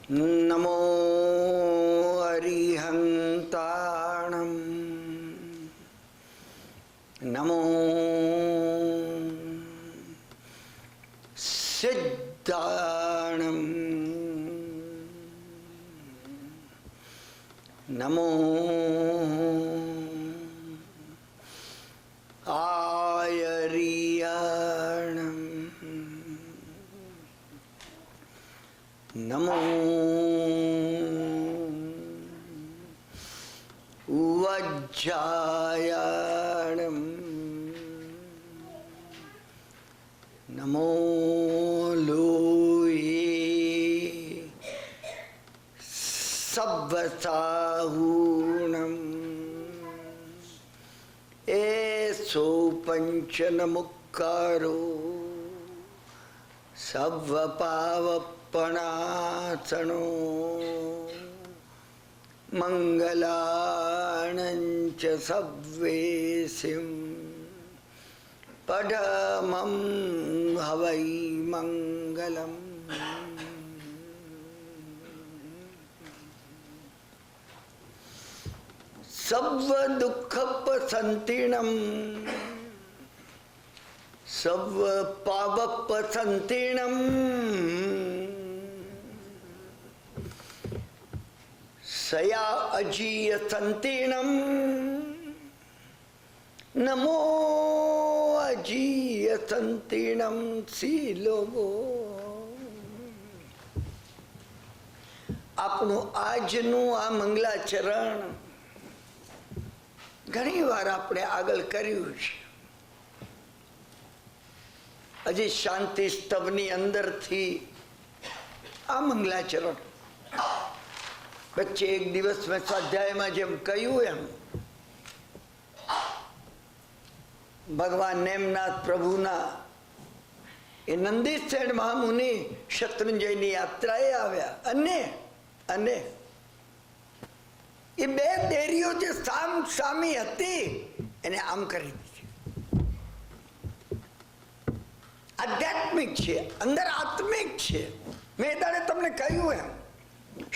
નમો અરિહંતાણમ નમો સિદ્ધાણમ નમો આયરિયાણમ નમો વજ્જાયાણમ નમો લોહી સવ્વસાહૂણમ એસો પંચનમુક્કારો સવ્વપાવપણાસનો મંગલાણંચ સવ્વેસિમ પડમં હવૈ મંગલમ. સવ્વ દુઃખપસંતિણમ સવ્વ પાવપસંતિણમ સયા અજીય સંતિણમ નમો અજીય સંતિણમ શીલોગો. આપણું આજનું આ મંગલાચરણ ઘણી વાર આપણે આગળ કર્યું છે. હજી શાંતિ સ્તવની અંદરથી આ મંગલાચરણ વચ્ચે એક દિવસ મેં સ્વાધ્યાયમાં જેમ કહ્યું એમ ભગવાન નેમનાથ પ્રભુના એ નંદીસેન મહામુનિ શત્રુંજયની યાત્રાએ આવ્યા અને એ બે દેરીઓ જે સામ સામી હતી એને આમ કરી દીધી. આધ્યાત્મિક છે, અંદર આત્મિક છે. મેં દાડે તમને કહ્યું એમ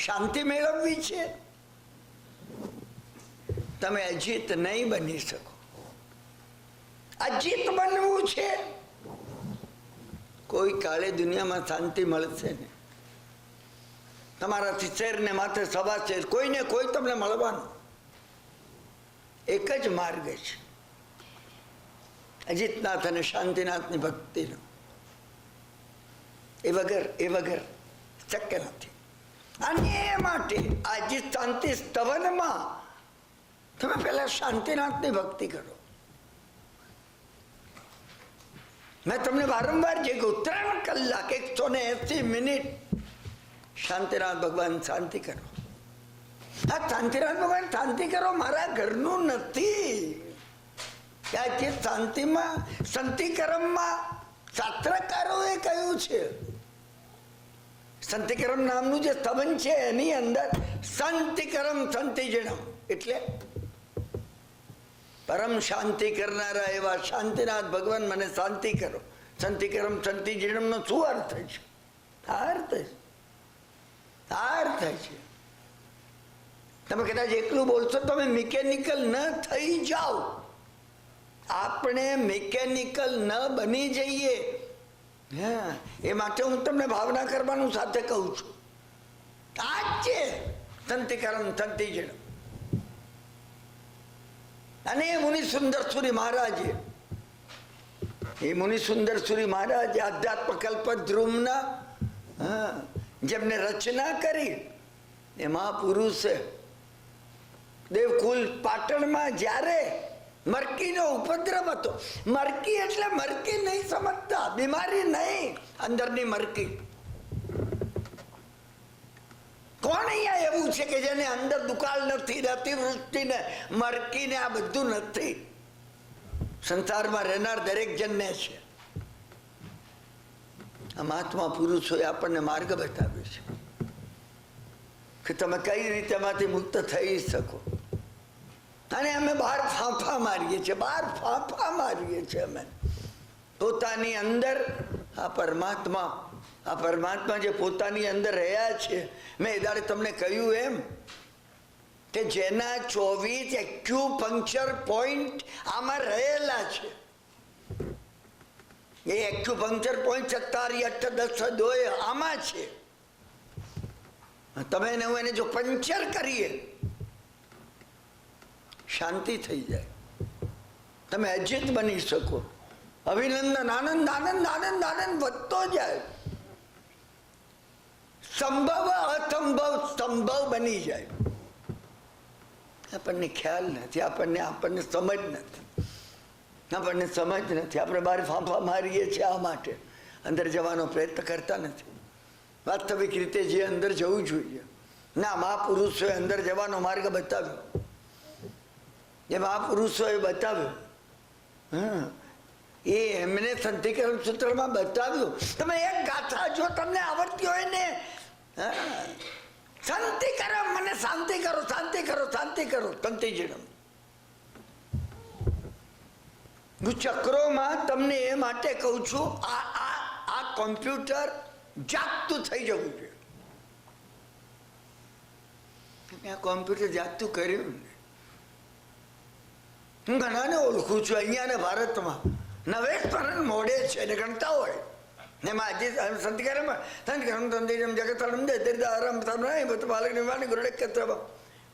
શાંતિ મેળવવી છે, તમે અજીત નહીં બની શકો. અજીત બનવું છે, કોઈ કાળે દુનિયામાં શાંતિ મળશે ને. તમારાથી શેરને માથે સભા છે, કોઈને કોઈ તમને મળવાનું. એક જ માર્ગ છે અજીતનાથ અને શાંતિનાથની ભક્તિનો. એ વગર શક્ય નથી. અને એ માટે આજે શાંતિ સ્તવનમાં તમે પહેલા શાંતિનાથની ભક્તિ કરો. મેં તમને વારંવાર જે 3 કલાક 180 મિનિટ શાંતિનાથ ભગવાન શાંતિ કરો. આ શાંતિનાથ ભગવાન શાંતિ કરો મારા ઘરનું નથી. આજે શાંતિમાં શાંતિકરમમાં શાસ્ત્રકારોએ કહ્યું છે. શાંતિકરમ નામનું જે સ્તવન છે એની અંદર શાંતિકરમ શાંતિજીણમ એટલે પરમ શાંતિ કરનારા એવા શાંતિનાથ ભગવાન મને શાંતિ કરો. શાંતિકરમ શાંતિજીણમ નો શું અર્થ છે? અર્થ છે તમે કદાચ એકલું બોલશો તમે મિકેનિકલ ન થઈ જાઓ. આપણે મિકેનિકલ ન બની જઈએ. હા, એ માટે હું તમને ભાવના કરવાનું સાથે કહું છું. આ જ છે શાંતિકરમ શાંતિજીણમ. અને એ મુનિ સુંદર સુરી મહારાજે આધ્યાત્મ કલ્પ ધ્રુવના જેમને રચના કરી એ મહાપુરુષે દેવકુલ પાટણમાં જ્યારે મરકીનો ઉપદ્રવ હતો. મરકી એટલે મરકી નહીં સમજતા, બીમારી નહીં, અંદરની મરકી. કોણ અહીંયા એવું છે કે જેને અંદર દુકાળ નથી, અતિવૃષ્ટિ ને મરકી ને આ બધું નથી? સંસારમાં રહેનાર દરેક જણને છે. આ મહાત્મા પુરુષોએ આપણને માર્ગ બતાવ્યો છે કે તમે કઈ રીતે એમાંથી મુક્ત થઈ શકો. અને અમે બહાર ફાંફા મારીએ છીએ અમે પોતાની અંદર. આ પરમાત્મા આ પરમાત્મા જે પોતાની અંદર રહ્યા છે, મેં એ દાડે તમને કહ્યું એમ કે જેના 24 એક્યુપંક્ચર પોઈન્ટ આમાં રહેલા છે. એ એક્યુપંક્ચર પોઈન્ટ 7, 8, 10, 2 આમાં છે. તમે એને જો પંચર કરીએ, શાંતિ થઈ જાય, તમે અજીત બની શકો. અભિનંદન, આનંદ આનંદ આનંદ આનંદ વધતો જાય. સંભવ અસંભવ સંભવ બની જાય. આપણને ખ્યાલ નથી, આપણને સમજ નથી, આપણને સમજ નથી. આપણે બહાર ફાંફા મારીએ છીએ આ માટે, અંદર જવાનો પ્રયત્ન કરતા નથી. વાસ્તવિક રીતે જે અંદર જવું જોઈએ, ના મહાપુરુષોએ અંદર જવાનો માર્ગ બતાવ્યો, એ મહાપુરુષોએ બતાવ્યો. એ એમને સંધિકરણ સૂત્રમાં બતાવ્યું. તમે એક ગાથા જો તમને આવડતી હોય ને, શાંતિ કરો, મને શાંતિ કરો, શાંતિ કરો, શાંતિ કરો, તંતિજીણમ. હું ચક્રોમાં તમને એ માટે કહું છું, આ કોમ્પ્યુટર જાગતું થઈ જવું જોઈએ. આ કોમ્પ્યુટર જાગતું કર્યું ને, હું ઘણાને ઓળખું છું અહીંયા ને ભારતમાં, નવેશ પણ મોડે છે ને ગણતા હોય ને આજે સંતિકારમાં સંતિકારમ તંતિજમ જગતરમ દૈત્યદારમ તમરાય બત બાલક નિવાણી ગુરુડે કત્રબ.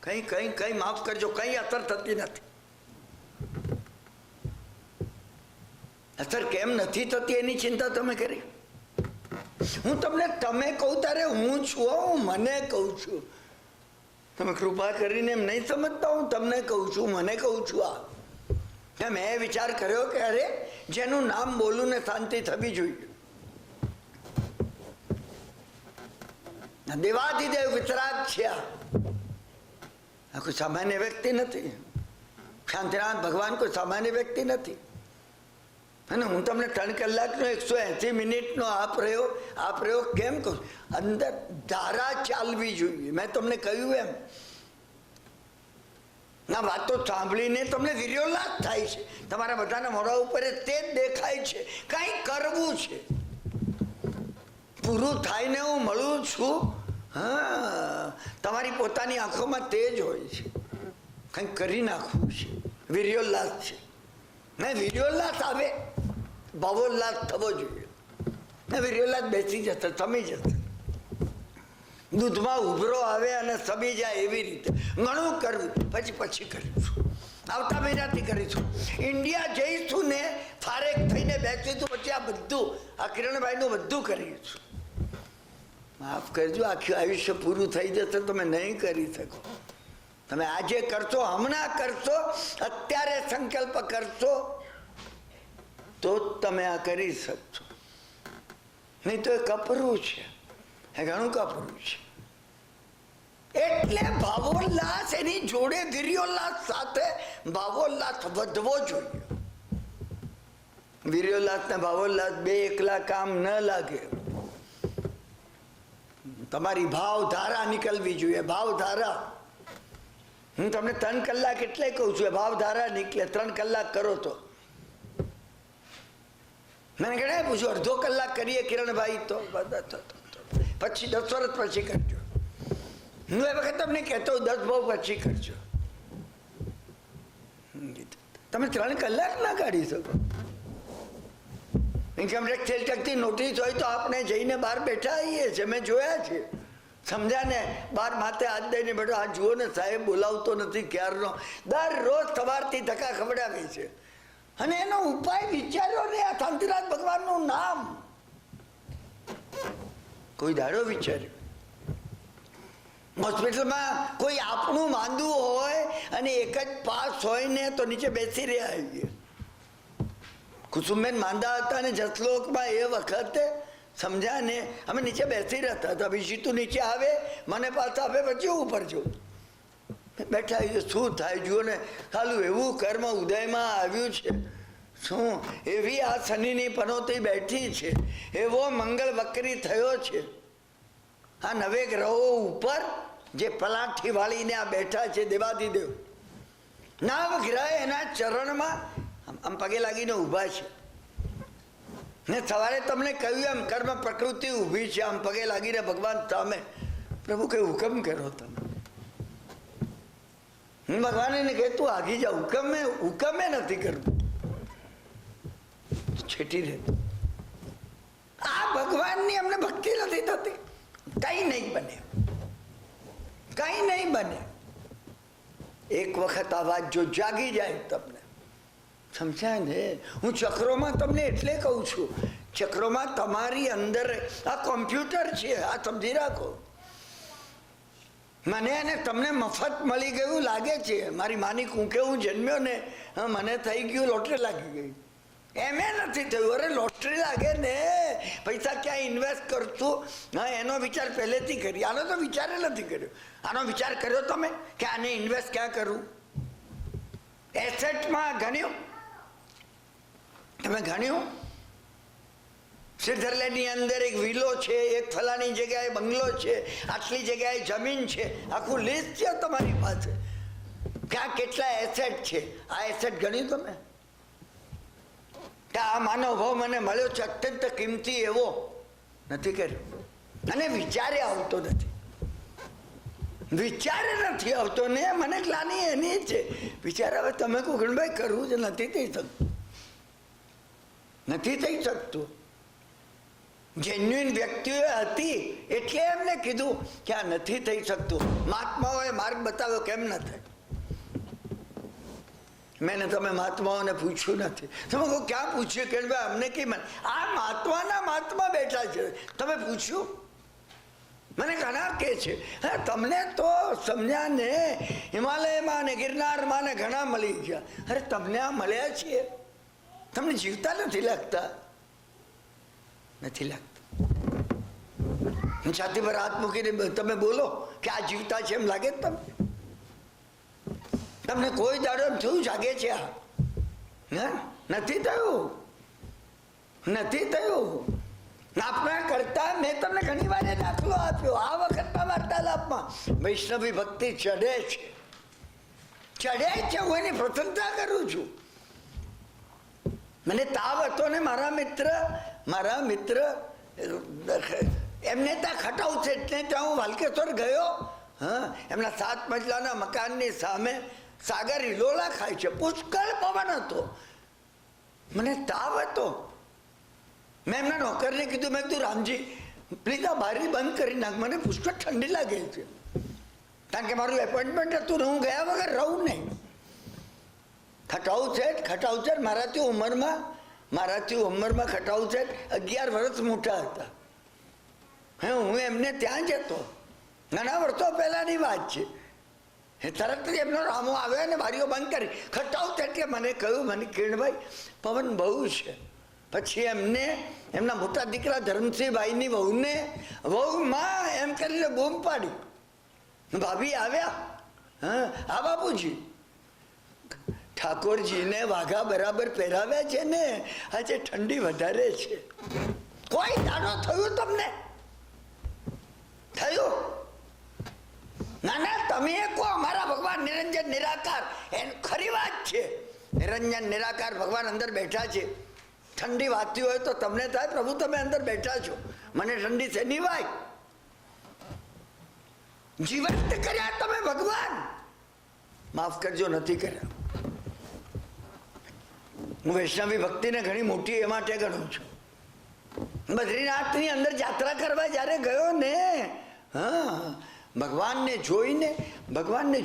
કંઈ માફ કરજો, કંઈ અસર થતી નથી. અસર કેમ નથી થતી એની ચિંતા તમે કરી? હું તમને તમે કહું ત્યારે હું છું, હું મને કહું છું. તમે કૃપા કરીને એમ નહીં સમજતા, હું તમને કહું છું, મને કહું છું. આ મેં વિચાર કર્યો કે અરે જેનું નામ બોલું ને શાંતિ થવી જોઈએ. દેવાધિદેવ વિતરાગ છે. આ કોઈ સામાન્ય વ્યક્તિ નથી. શાંતિનાથ ભગવાન કોઈ સામાન્ય વ્યક્તિ નથી. અને હું તમને 3 કલાકનો 180 મિનિટનો આ પ્રયોગ કેમ કહું? અંદર ધારા ચાલવી જોઈએ. મેં તમને કહ્યું એમ, ના વાતો સાંભળીને તમને વિર્યોલ્લાસ થાય છે. તમારા બધાના મોઢા ઉપર તે જ દેખાય છે, કંઈ કરવું છે. પૂરું થાય ને હું મળું છું. તમારી પોતાની આંખોમાં તેજ હોય છે, કંઈક કરી નાખવું છે, વિર્યોલ્લાસ છે. ને વિર્યોલ્લાસ આવે, ભાવોલ્લાસ થવો જોઈએ. ને વિર્યોલ્લાસ બેસી જશે, સમી જશે. દૂધમાં ઉભરો આવે અને સમી જાય એવી રીતે ઘણું કરવું. પછી કરીશું, આવતા મહિનાથી કરીશું. ઇન્ડિયા જઈશું ને ફારેક થઈને બેસીશું, પછી આ બધું આ કિરણભાઈનું બધું કરીશું. માફ કરજો, આખું આયુષ્ય પૂરું થઈ જશે, તમે નહીં કરી શકો. તમે આજે કરશો, હમણાં કરશો, અત્યારે સંકલ્પ કરશો તો તમે આ કરી શકશો. નહીં તો એ કપરું છે, એ ઘણું કપરું છે. એટલે ભાવોલ્લાસ એની જોડે વીર્યોલ્લાસ સાથે ભાવોલ્લાસ વધવો જોઈએ. વીર્યોલ્લાસ ને ભાવોલ્લાસ બે એકલા કામ ન લાગે. તમારી ભાવધારા નીકળવી જોઈએ. ભાવધારા હું તમને 3 કલાક એટલે કહું છું, ભાવધારા નીકળે. 3 કલાક કરો તો મને ઘણા પૂછ્યું, અડધો કલાક કરીએ કિરણભાઈ તો પછી 10 વર્ષ પછી કરજો. હું એ વખત તમને કહેતો 10 બહુ પછી કરજો. તમે 3 કલાક ના કાઢી શકો. ઇન્કમ ટેક્સ સેલ ટેક્સની નોટિસ હોય તો આપણે જઈને બહાર બેઠા આવીએ છીએ, મેં જોયા છે. સમજ્યા ને? બહાર માથે હાથ દઈને બેઠો, આ જુઓ ને સાહેબ બોલાવતો નથી ક્યારનો, દરરોજ સવારથી ધક્કા ખવડાવે છે. અને એનો ઉપાય વિચાર્યો ને, આ શાંતિનાથ ભગવાનનું નામ કોઈ દાડો વિચાર્યો? હોસ્પિટલમાં કોઈ આપણું માંદું હોય અને એક જ પાસ હોય ને તો નીચે બેસી રહ્યા આવીએ. કુસુમબેન માંદા હતા ને જસલોકમાં એ વખતે સમજ્યા ને, અમે નીચે બેસી રહેતા હતા. વિશીતું નીચે આવે, મને પાછા આપે, પછી ઉપર જવું. બેઠા શું થાય જુઓ ને, ખાલું એવું કર્મ ઉદયમાં આવ્યું છે. શું એવી આ શનિની પનોતી બેઠી છે, એવો મંગળ વક્રી થયો છે. આ 9 ગ્રહો ઉપર જે પલાઠી વાળીને આ બેઠા છે દેવાધિદેવ, 9 ગ્રહ એના ચરણમાં આમ પગે લાગીને ઊભા છે. ને સવારે તમને કહ્યું એમ કર્મ પ્રકૃતિ ઊભી છે, આમ પગે લાગીને ભગવાન સામે પ્રભુ કઈ હુકમ કરો તમે. હું ભગવાન એને કહે તું આગી જા, હુકમે નથી કરતું, છેટી રહે. આ ભગવાનની અમને ભક્તિ નથી થતી. કઈ નહીં બને, કઈ નહીં બને. એક વખત આ વાત જો જાગી જાય તમને, સમજાય ને. હું ચક્રોમાં તમને એટલે કહું છું, ચક્રોમાં તમારી અંદર આ કોમ્પ્યુટર છે, આ સમજી રાખો. મને અને તમને મફત મળી ગયું લાગે છે. મારી માની કુંકે હું જન્મ્યો ને, મને થઈ ગયું લોટરી લાગી ગઈ. એમ નથી થયું. અરે લોટરી લાગે ને, પૈસા ક્યાં ઇન્વેસ્ટ કરશું, હા એનો વિચાર પહેલેથી કરી. આનો તો વિચાર નથી કર્યો. આનો વિચાર કર્યો તમે કે આને ઇન્વેસ્ટ ક્યાં કરવું? એસેટમાં ગણ્યું તમે? ગણ્યું? સ્વિટ્ઝરલેન્ડની અંદર એક વિલો છે, એક ફલાણી જગ્યાએ બંગલો છે, આટલી જગ્યાએ જમીન છે, આખું લિસ્ટ છે તમારી પાસે. ક્યાં કેટલા એસેટ છે, આ એસેટ ગણ્યું તમે? કે આ માનવ ભાવ મને મળ્યો છે અત્યંત કિંમતી, એવો નથી કર્યો. અને વિચારે આવતો નથી, વિચારે નથી આવતો ને. મને ગ્લાની એની છે. વિચાર હવે તમે કુકણભાઈ કરવું જ નથી થઈ શકતું, નથી થઈ શકતું. જેન્યુઇન વ્યક્તિઓ હતી એટલે એમને કીધું કે આ નથી થઈ શકતું. મહાત્માઓએ માર્ગ બતાવ્યો, કેમ ન થાય. મેં તમે મહાત્માઓને પૂછ્યું નથી. તમે કહો ક્યાં પૂછ્યું કે ભાઈ અમને કઈ મને આ મહાત્માના મહાત્મા બેઠા છે, તમે પૂછ્યું? મને ઘણા કે છે હા તમને તો સમજ્યા ને, હિમાલયમાં ને ગિરનારમાં ને ઘણા મળી ગયા. અરે તમને આ મળ્યા છીએ, તમને જીવતા નથી લાગતા? નથી લાગતું. છાતી પર હાથ મૂકીને તમે બોલો કે આ જીવતા છે એમ લાગે તમને? તમને કોઈ દાડો એમ થયું જાગે છે આ? નથી થયું, નથી થયું. આપણા કરતા મેં તમને ઘણી વાર દાખલો આપ્યો. આ વખતના વાર્તાલાપમાં વૈષ્ણવી ભક્તિ ચઢે છે, ચઢે છે. હું એની પ્રશંસા કરું છું. મને તાવ હતો ને મારા મિત્ર એમને ત્યાં ખટાવ છે એટલે ત્યાં હું વાલકેશ્વર ગયો. હા, એમના 7 મજલાના મકાનની સામે સાગર હિલોળા ખાય છે, પુષ્કળ પવન હતો, મને તાવ હતો. મેં એમના નોકરને કીધું, મેં કીધું રામજી પ્લીઝ આ બારી બંધ કરી નાખ, મને પુષ્કળ ઠંડી લાગે છે. કારણ કે મારું એપોઇન્ટમેન્ટ હતું ને હું ગયા વગર રહું નહીં. ખટાવ છે મારાથી ઉંમરમાં ખટાવ છે 11 વર્ષ મોટા હતા. હે, હું એમને ત્યાં જ હતો, ઘણા વર્ષો પહેલાની વાત છે. તરત જ એમનો રામો આવ્યો ને બારીઓ બંધ કરી. ખટાવ છે એટલે મને કહ્યું, મને કિરણભાઈ પવન બહુ છે. પછી એમના મોટા દીકરા ધરમસિંહભાઈની વહુ માં એમ કરીને બૂમ પાડી, ભાભી આવ્યા. હા, આ બાપુજી ઠાકોરજીને વાઘા બરાબર પહેરાવ્યા છે ને, આજે ઠંડી વધારે છે. કોઈ દાડો થયું તમને? થયું? ના તમે કહો અમારા ભગવાન નિરંજન નિરાકાર. એ ખરી વાત છે, નિરંજન નિરાકાર ભગવાન અંદર બેઠા છે. ઠંડી વાતી હોય તો તમને થાય પ્રભુ તમે અંદર બેઠા છો, મને ઠંડી છે નહીં ભાઈ. જીવંત કર્યા તમે ભગવાન, માફ કરજો નથી કર્યા. હું વૈષ્ણવી ભક્તિને ઘણી મોટી એ માટે ગણું છું. બદ્રીનાથની અંદર યાત્રા કરવા જયારે ગયો ને, હા, ભગવાનને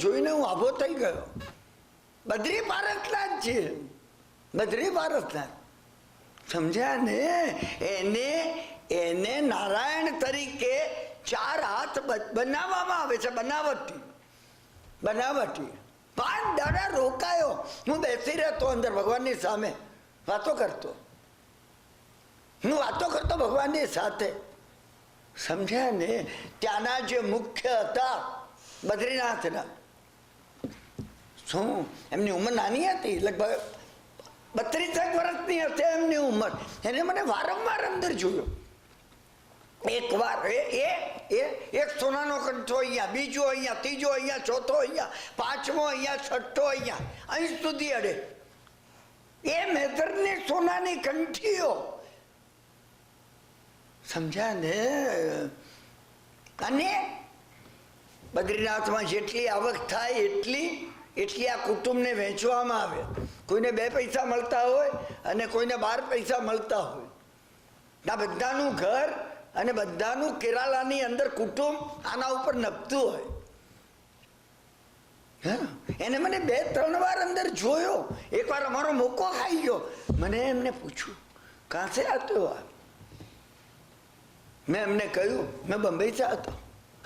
જોઈને હું આભો થઈ ગયો. બદ્રી પારસનાથ છે, બદ્રી પારસનાથ. સમજ્યા ને? એને નારાયણ તરીકે 4 હાથ બનાવવામાં આવે છે, બનાવટી. 5 દાડા રોકાયો. હું બેસી રહેતો અંદર ભગવાનની સામે, વાતો કરતો ભગવાનની સાથે. સમજ્યા ને? ત્યાંના જે મુખ્ય હતા બદ્રીનાથના, શું એમની ઉંમર નાની હતી, લગભગ 32 વર્ષની હશે એમની ઉંમર. એને મને વારંવાર અંદર જોયો. એક વાર એક સોનાનો કંઠો અહીંયા, બીજો અહીંયા, ત્રીજો અહીંયા, ચોથો અહીંયા, 5મો અહીંયા, 6ઠો અહીંયા, અહીં સુધી અડે. એ મેધરની સોનાની કંઠીઓ સમજ્યા ને? અને બદ્રીનાથમાં જેટલી આવક થાય એટલી આ કુટુંબને વહેંચવામાં આવે. કોઈને 2 પૈસા મળતા હોય અને કોઈને 12 પૈસા મળતા હોય. આ બધાનું ઘર અને બધાનું કેરાલાની અંદર કુટુંબ આના ઉપર નભતું હોય. એને મને 2-3 વાર અંદર જોયો. એકવાર અમારો મોકો ખાઈ ગયો. મને એમને પૂછ્યું કહાં સે આતે હો આપ? મેં એમને કહ્યું મેં બંબઈ से आता हूँ.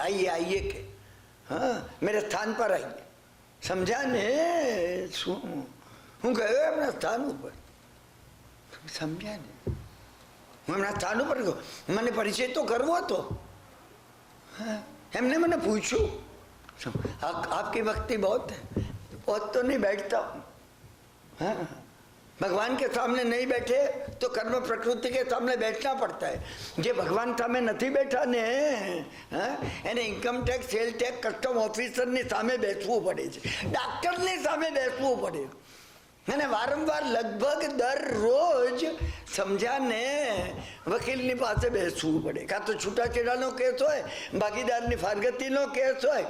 आइए के हाँ मेरे स्थान पर आइए. સમજ્યા ને? શું હું ગયો એમના સ્થાન ઉપર. સમજ્યા ને? હું એમના સ્થાન ઉપર ગયો. મને પરિચય તો કરવો હતો. એમને મને પૂછ્યું आपकी भक्ति बहुत है, बहुत तो नहीं बैठता हूँ. हाँ भगवान के सामने नहीं बैठे तो कर्म प्रकृति के सामने बैठना पड़ता है. જે ભગવાન સામે નથી બેઠા ને એને income tax, sale tax, custom ઓફિસરની સામે બેસવું પડે છે, ડાક્ટરની સામે બેસવું પડે. અને વારંવાર લગભગ દરરોજ સમજ્યા ને વકીલની પાસે બેસવું પડે. કાં તો છૂટાછેડાનો કેસ હોય, ભાગીદારની ફારગતીનો કેસ હોય.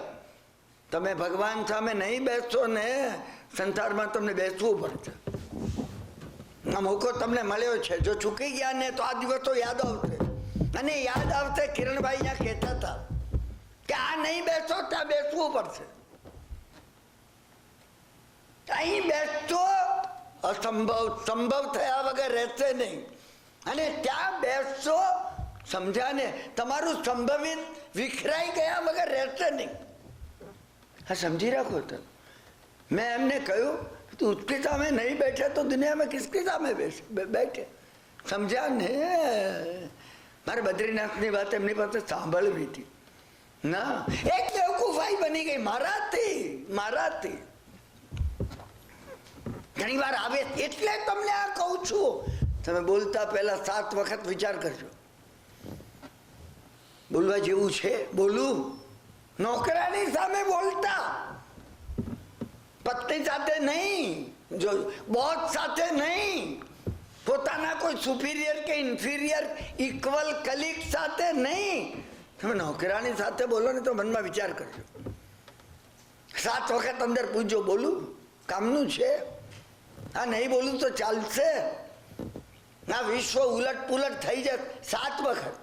તમે ભગવાન સામે નહીં બેસશો ને સંસારમાં તમને બેસવું પડશે. આ મોકો તમને મળ્યો છે. જો ચૂકી ગયા ને તો આ દિવસો યાદ આવશે. અને યાદ આવશે. કિરણભાઈ અહીંયા કહેતા હતા કે આ નહીં બેસો ત્યાં બેસવું પડશે. અહીં બેસતો અસંભવ સંભવ થયા વગર રહેશે નહીં. અને ત્યાં બેસશો સમજ્યા ને તમારું સંભવિત વિખરાઈ ગયા વગર રહેશે નહીં. હા સમજી રાખો. તો મેં એમને કહ્યું तो उसके सामने नहीं बैठे तो दुनिया में किसके सामने बैठे. समझा ने? મારે બદ્રીનાથની વાત એમની પાસે સાંભળવી હતી ના. એક બેવકૂફાઈ બની ગઈ મારાથી. ઘણી વાર આવે એટલે તમને આ કહું છું. તમે બોલતા પહેલા 7 વખત વિચાર કરજો. બોલવા જેવું છે બોલું. નોકરાની સામે બોલતા, પત્ની સાથે નહીં, જો બોસ સાથે નહીં, પોતાના કોઈ સુપીરિયર કે ઇન્ફિરિયર ઇક્વલ કલીગ સાથે નહીં. તમે નોકરાની સાથે બોલો ને તો મનમાં વિચાર કરજો. 7 વખત અંદર પૂછજો બોલું કામનું છે? આ નહીં બોલું તો ચાલશે? ના વિશ્વ ઉલટ પુલટ થઈ જશે. 7 વખત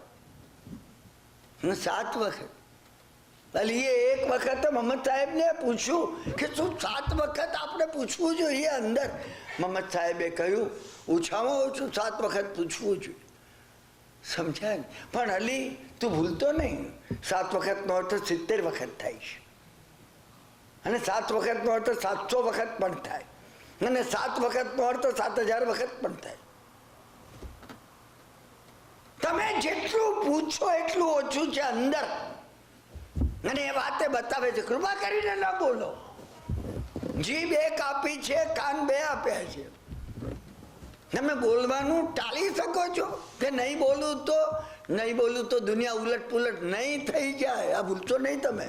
7 વખત. એ એક વખત મહમ્મદ સાહેબને પૂછ્યું કે શું 7 વખત આપણે પૂછવું જોઈએ અંદર? મહમ્મદ સાહેબે કહ્યું ઓછામાં ઓછું 7 વખત પૂછવું જોઈએ. સમજાય ને? પણ અલી તું ભૂલતો નહીં. 7 વખતનો અર્થ 70 વખત થાય છે. અને 7 વખતનો અર્થ 700 વખત પણ થાય. અને 7 વખતનો અર્થ 7000 વખત પણ થાય. તમે જેટલું પૂછો એટલું ઓછું છે અંદર. અને એ વાતે બતાવે છે. કૃપા કરીને ન બોલો. જીભ 1 આપી છે, કાન 2 આપ્યા છે. તમે બોલવાનું ટાળી શકો છો કે નહીં બોલું તો દુનિયા ઉલટ પુલટ નહીં થઈ જાય. આ ભૂલશો નહીં તમે.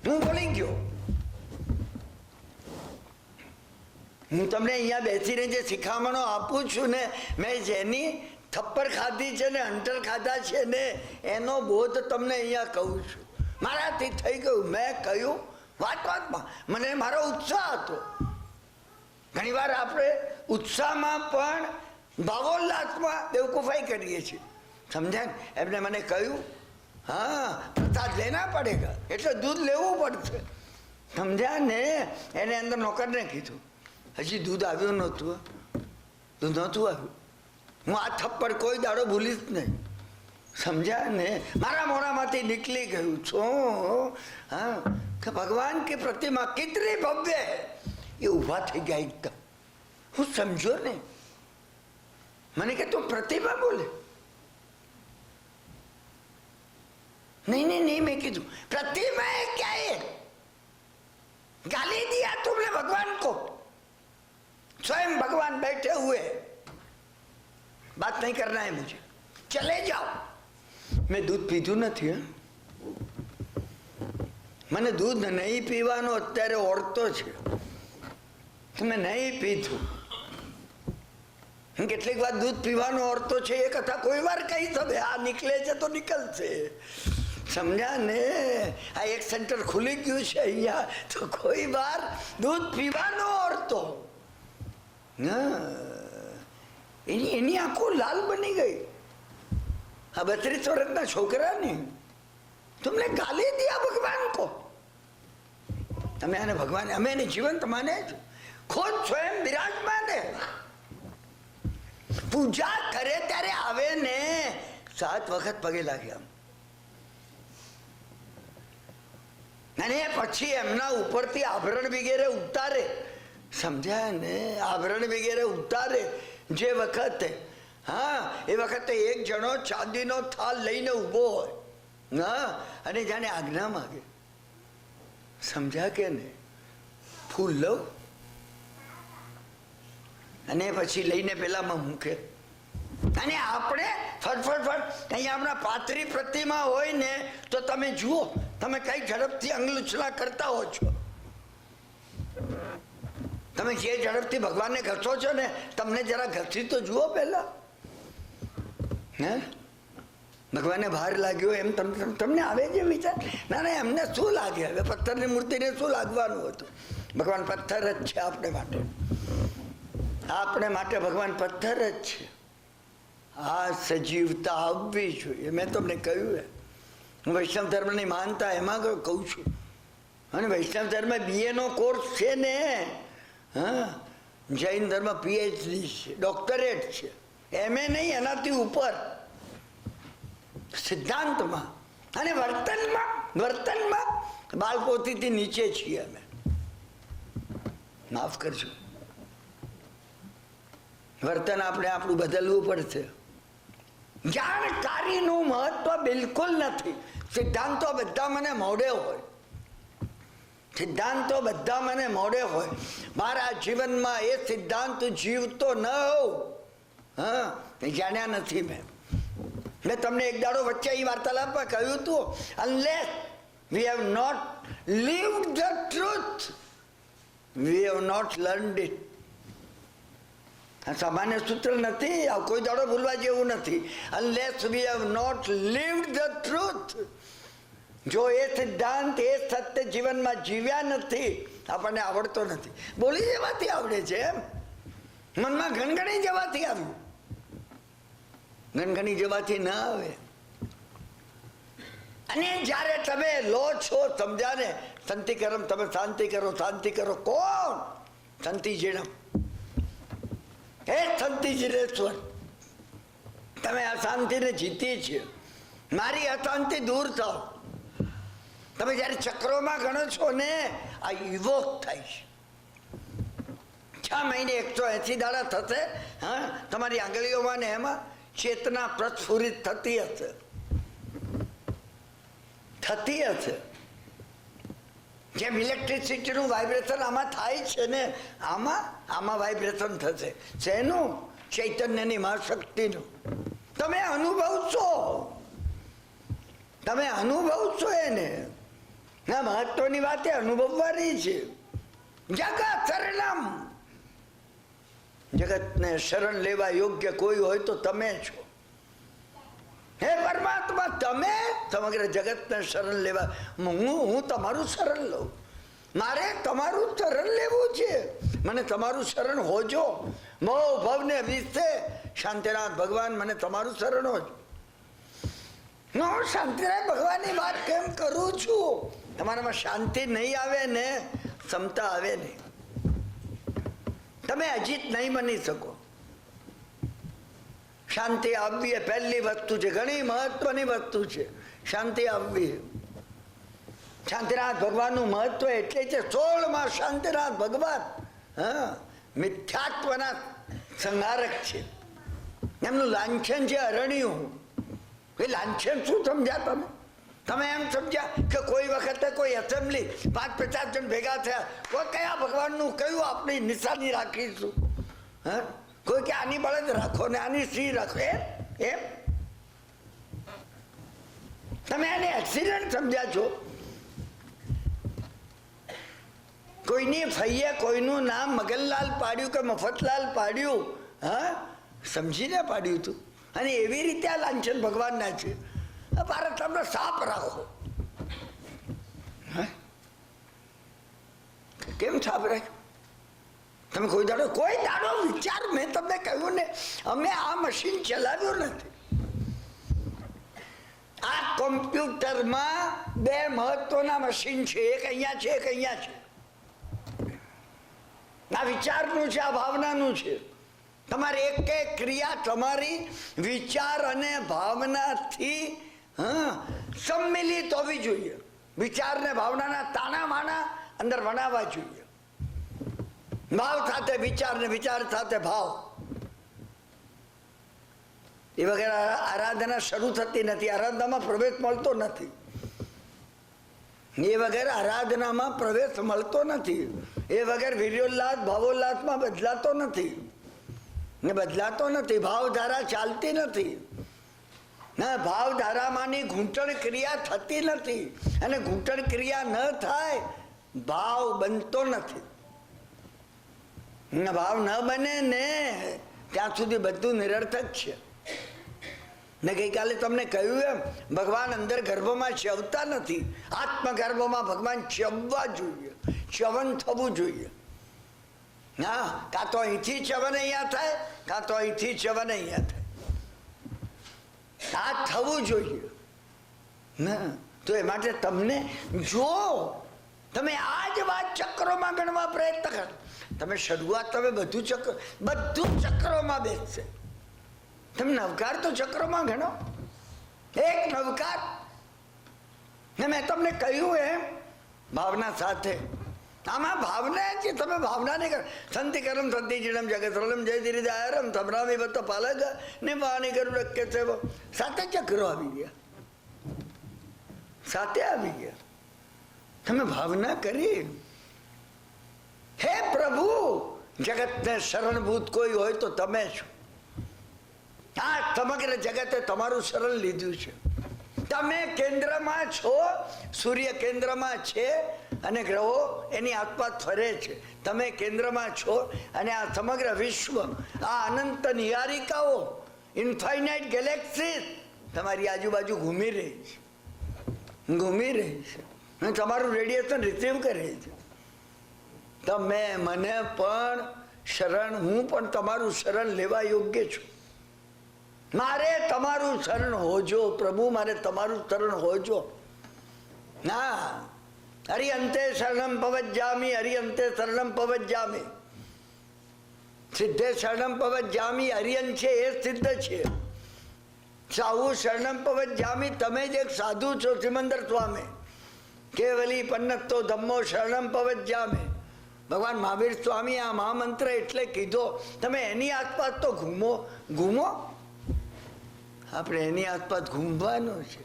હું બોલી ગયો. હું તમને અહીંયા બેસીને જે શિખામણો આપું છું ને, મેં જેની થપ્પડ ખાધી છે ને હંટર ખાધા છે ને એનો બોધ તમને અહીંયા કહું છું. મારાથી થઈ ગયું. મેં કહ્યું વાતમાં મને મારો ઉત્સાહ હતો. ઘણીવાર આપણે ઉત્સાહમાં પણ ભાવોલ્લાસમાં બેવકૂફાઈ કરીએ છીએ. સમજાય? એમને મને કહ્યું હા પ્રસાદ લેના પડેગા, એટલે દૂધ લેવું પડશે. સમજ્યા ને? એને અંદર નોકરને કીધું હજી દૂધ આવ્યું નહોતું. દૂધ નહોતું આવ્યું. હું આ થપ્પડ કોઈ દાડો ભૂલીશ નહીં. સમજ્યા ને? મારા મોઢામાંથી નીકળી ગયું છું હા કે ભગવાન की प्रतिमा कितनी भव्य है. એ ઊભા થઈ ગયા એકદમ. હું સમજો ને? મને કે તું પ્રતિમા બોલે? नहीं मैं कीधु प्रतिमा है क्या है? गाली दिया तुमने भगवान को. स्वयं भगवान बैठे हुए. बात नहीं करना है मुझे, चले जाओ. મેં દૂધ પીધું નથી. મને દૂધ નહીં પીવાનો અત્યારે ઓળતો છે. મેં નહીં પીધું. કેટલીક વાર દૂધ પીવાનો અર્થ તો છે એ કથા કોઈ વાર કહી તમે આ નીકળે છે તો નીકળશે, સમજ્યા ને? આ એક સેન્ટર ખુલી ગયું છે અહીંયા, તો કોઈ વાર દૂધ પીવાનો અર્થ તો એની આંખો લાલ બની ગઈ. આ 32 વર્ષના છોકરાની तुमने गाली दिया भगवान को. તમે આને ભગવાન, અમે એને જીવંત માને જ, ખુદ સ્વયં બિરાજમાન હે. પૂજા કરે ત્યારે આવે ને 7 વખત પગે લાગ્યા, અને પછી એમના ઉપરથી આભરણ વગેરે ઉતારે, સમજ્યા ને? આભરણ વગેરે ઉતારે જે વખતે, હા એ વખતે એક જણો ચાંદીનો થાળ લઈને ઉભો હોય, હા, અને જાણે આજ્ઞા માગે, સમજ્યા કે ને? ફૂલ લઉં, અને પછી લઈને પેલામાં મૂકે. અને આપણે ફટફટ અહીંયા આપણા પાતળી પ્રતિમા હોય ને તો તમે જુઓ, તમે કઈ ઝડપથી અંગલુચલા કરતા હો છો. તમે જે ઝડપથી ભગવાનને ઘસો છો ને, તમને જરા ઘસી તો જુઓ પેલા. હે, ભગવાનને ભાર લાગ્યો એમ તમને આવે છે વિચાર? ના ના, એમને શું લાગે? હવે પથ્થરની મૂર્તિને શું લાગવાનું હતું? ભગવાન પથ્થર જ છે આપણે માટે, આપણે માટે ભગવાન પથ્થર જ છે. આ સજીવતા આવવી જોઈએ. મેં તમને કહ્યું હું વૈષ્ણવ ધર્મની માનતા એમાં કહું છું. અને વૈષ્ણવ ધર્મ BA નો કોર્સ છે ને, હા, જૈન ધર્મ PhD છે, ડોક્ટરેટ છે, MA નહીં એનાથી ઉપર સિદ્ધાંતમાં. અને વર્તનમાં બાળકોથી નીચે છીએ અમે, માફ કરજો. વર્તન આપણે આપણું બદલવું પડશે. જાણકારીનું મહત્વ બિલકુલ નથી. સિદ્ધાંતો બધા મને મોઢે હોય, સિદ્ધાંતો બધા મને મોઢે હોય. મારા જીવનમાં એ સિદ્ધાંત જીવતો ન હોઉં, હા, જાણ્યા નથી મેં તમને એક દાડો વચ્ચે એ વાર્તાલાપમાં કહ્યું હતું, unless we have not lived the truth, we have not learned it. સામાન્ય સૂત્ર નથી, કોઈ દાડો ભૂલવા જેવું નથી. unless we have not lived the truth, જો એ સિદ્ધાંત એ સત્ય જીવનમાં જીવ્યા નથી, આપણને આવડતો નથી. બોલી જવાથી આવડે છે, એમ મનમાં ગણગણી જવાથી આવ્યું, ગણગણી જવાથી ના આવે. અને જયારે તમે લો છો, સમજ્યા ને? શાંતિકરમ, તમે શાંતિ કરો, શાંતિ કરો. કોણ? શાંતિ જીણમ, એ શાંતિ જીરેશ્વર. તમે અશાંતિને જીતી છે. મારી અશાંતિ દૂર થાવ. તમે જયારે ચક્રોમાં ગણો છો ને, આ ઇવોક થાય છે. 6 મહિને 180 દાડા થશે, હા, તમારી આંગળીઓમાં ને એમાં ચેતના પ્રસ્ફુરિત થતી હશે. જેમ ઇલેક્ટ્રિસિટીનું વાઇબ્રેશન આમાં થાય છે ને, આમાં વાઇબ્રેશન થશે. શેનું? ચૈતન્યની મહાશક્તિનું. તમે અનુભવશો એને. ના, મહત્વની વાત એ અનુભવવાની છે. જગત શરણમ, જગતને શરણ લેવા યોગ્ય કોઈ હોય તો તમે છો. હે પરમાત્મા, તમે સમગ્ર જગતને શરણ લેવા, હું તમારું શરણ લઉં. મારે તમારું શરણ લેવું છે. મને તમારું શરણ હોજો. મોહ ભવને વિશે શાંતિનાથ ભગવાન, મને તમારું શરણ હોજો. હું શાંતિનાથ ભગવાનની વાત કેમ કરું છું? તમારામાં શાંતિ નહીં આવે ને, ક્ષમતા આવે નહીં, તમે અજીત નહીં બની શકો. શાંતિ આવવી એ પહેલી વસ્તુ છે, ઘણી મહત્વની વસ્તુ છે. શાંતિ આવવી. શાંતિનાથ ભગવાનનું મહત્વ એટલે છે. 16માં શાંતિનાથ ભગવાન, હા, મિથ્યાત્વના સંહારક છે. એમનું લાંછન છે અરણ્યું. એ લાંછન શું સમજ્યા તમે એમ સમજ્યા કે કોઈ વખતે કોઈ એસેમ્બલી 5-50 જણ ભેગા થયા, કોઈ કયા ભગવાનનું કયું આપણી નિશાની રાખીશું? હા, કોઈ કે આની બળદ રાખો ને આની સિંહ રાખો, એમ તમે એને એક્સિડન્ટ સમજ્યા છો. કોઈની ફઈએ કોઈનું નામ મગનલાલ પાડ્યું કે મફતલાલ પાડ્યું, હા, સમજીને પાડ્યું હતું. અને એવી રીતે આ લાંછન ભગવાનના છે. મારે તમને સાપ રાખો. કેમ સાપ રાખ્યો? તમે કોઈ દાડો વિચાર, મેં તમને કહ્યું ને, અમે આ મશીન ચલાવ્યું નથી. આ કોમ્પ્યુટરમાં બે મહત્વના મશીન છે, એક અહીંયા છે, એક અહીંયા છે. આ વિચારનું છે, આ ભાવનાનું છે. તમારી એક એક ક્રિયા તમારી વિચાર અને ભાવનાથી સંમિલિત હોવી જોઈએ. વિચાર ને ભાવનાના તાણા માના અંદર વણાવવા જોઈએ. ભાવ સાથે વિચાર ને વિચાર સાથે ભાવ. એ વગર આરાધના શરૂ થતી નથી, આરાધનામાં પ્રવેશ મળતો નથી. એ વગર આરાધનામાં પ્રવેશ મળતો નથી. એ વગર વીર્યોલ્લાસ ભાવોલ્લાસમાં બદલાતો નથી ને બદલાતો નથી. ભાવધારા ચાલતી નથી. ના, ભાવધારામાંની ઘૂંટણ ક્રિયા થતી નથી. અને ઘૂંટણ ક્રિયા ન થાય, ભાવ બનતો નથી. ભાવ ન બને ને ત્યાં સુધી બધું નિરર્થક છે. ને ગઈકાલે તમને કહ્યું એમ, ભગવાન અંદર ગર્ભમાં ચવતા નથી. આત્મગર્ભમાં ભગવાન ચવવા જોઈએ, ચવન થવું જોઈએ. હા, કાં તો અહીંથી ચવન અહીંયા થાય, કાં તો અહીંથી ચવન અહીંયા થાય. આ થવું જોઈએ ના. તો એ માટે તમને જો તમે આ જ વાત ચક્રોમાં ગણવા પ્રયત્ન કરો, તમે શરૂઆત તમે બધું ચક્રોમાં બેસશે. તમે નવકાર તો ચક્રોમાં ગણો, એક નવકાર. ને મેં તમને કહ્યું એમ ભાવના સાથે. આમાં ભાવના છે, તમે ભાવના નહીં કરો. સંતિ કરમ સંતિ જીણમ જગતરલમ જય ધીરિદાયરમ તમરામી બતો પાલગ ને વાણી કરું રખે છે. સાથે ચક્રો આવી ગયા, સાથે આવી ગયા. તમે ભાવના કરી, હે પ્રભુ, જગતને શરણભૂત કોઈ હોય તો તમે છો. આ સમગ્ર જગતે તમારું શરણ લીધું છે. તમે કેન્દ્રમાં છો, સૂર્ય કેન્દ્રમાં છે અને ગ્રહો એની આસપાસ ફરે છે. તમે કેન્દ્રમાં છો અને આ સમગ્ર વિશ્વ, આ અનંત નિહારિકાઓ, ઇન્ફાઇનાઇટ ગેલેક્સી તમારી આજુબાજુ ઘૂમી રહી છે, ઘૂમી રહી છે અને તમારું રેડિયેશન રિસીવ કરે છે. તમે મને પણ શરણ, હું પણ તમારું શરણ લેવા યોગ્ય છું. મારે તમારું શરણ હોજો પ્રભુ, મારે તમારું શરણ હોજો. ના, હરિયંતે શરણમ પવજ્જામિ, હરિયંતે શરણમ પવજ્જામિ. સિદ્ધે શરણમ પવજ્જામિ, હરિયન છે એ સિદ્ધ છે. સાહુ શરણમ પવજ્જામિ, તમે જ એક સાધુ છો સિમંદર સ્વામી. કેવલી પન્નતો ધમ્મો શરણમ પવજ્જામિ. ભગવાન મહાવીર સ્વામી આ મહામંત્ર એટલે કીધો. તમે એની આસપાસ તો ઘૂમો. આપણે એની આસપાસ ઘૂમવાનું છે.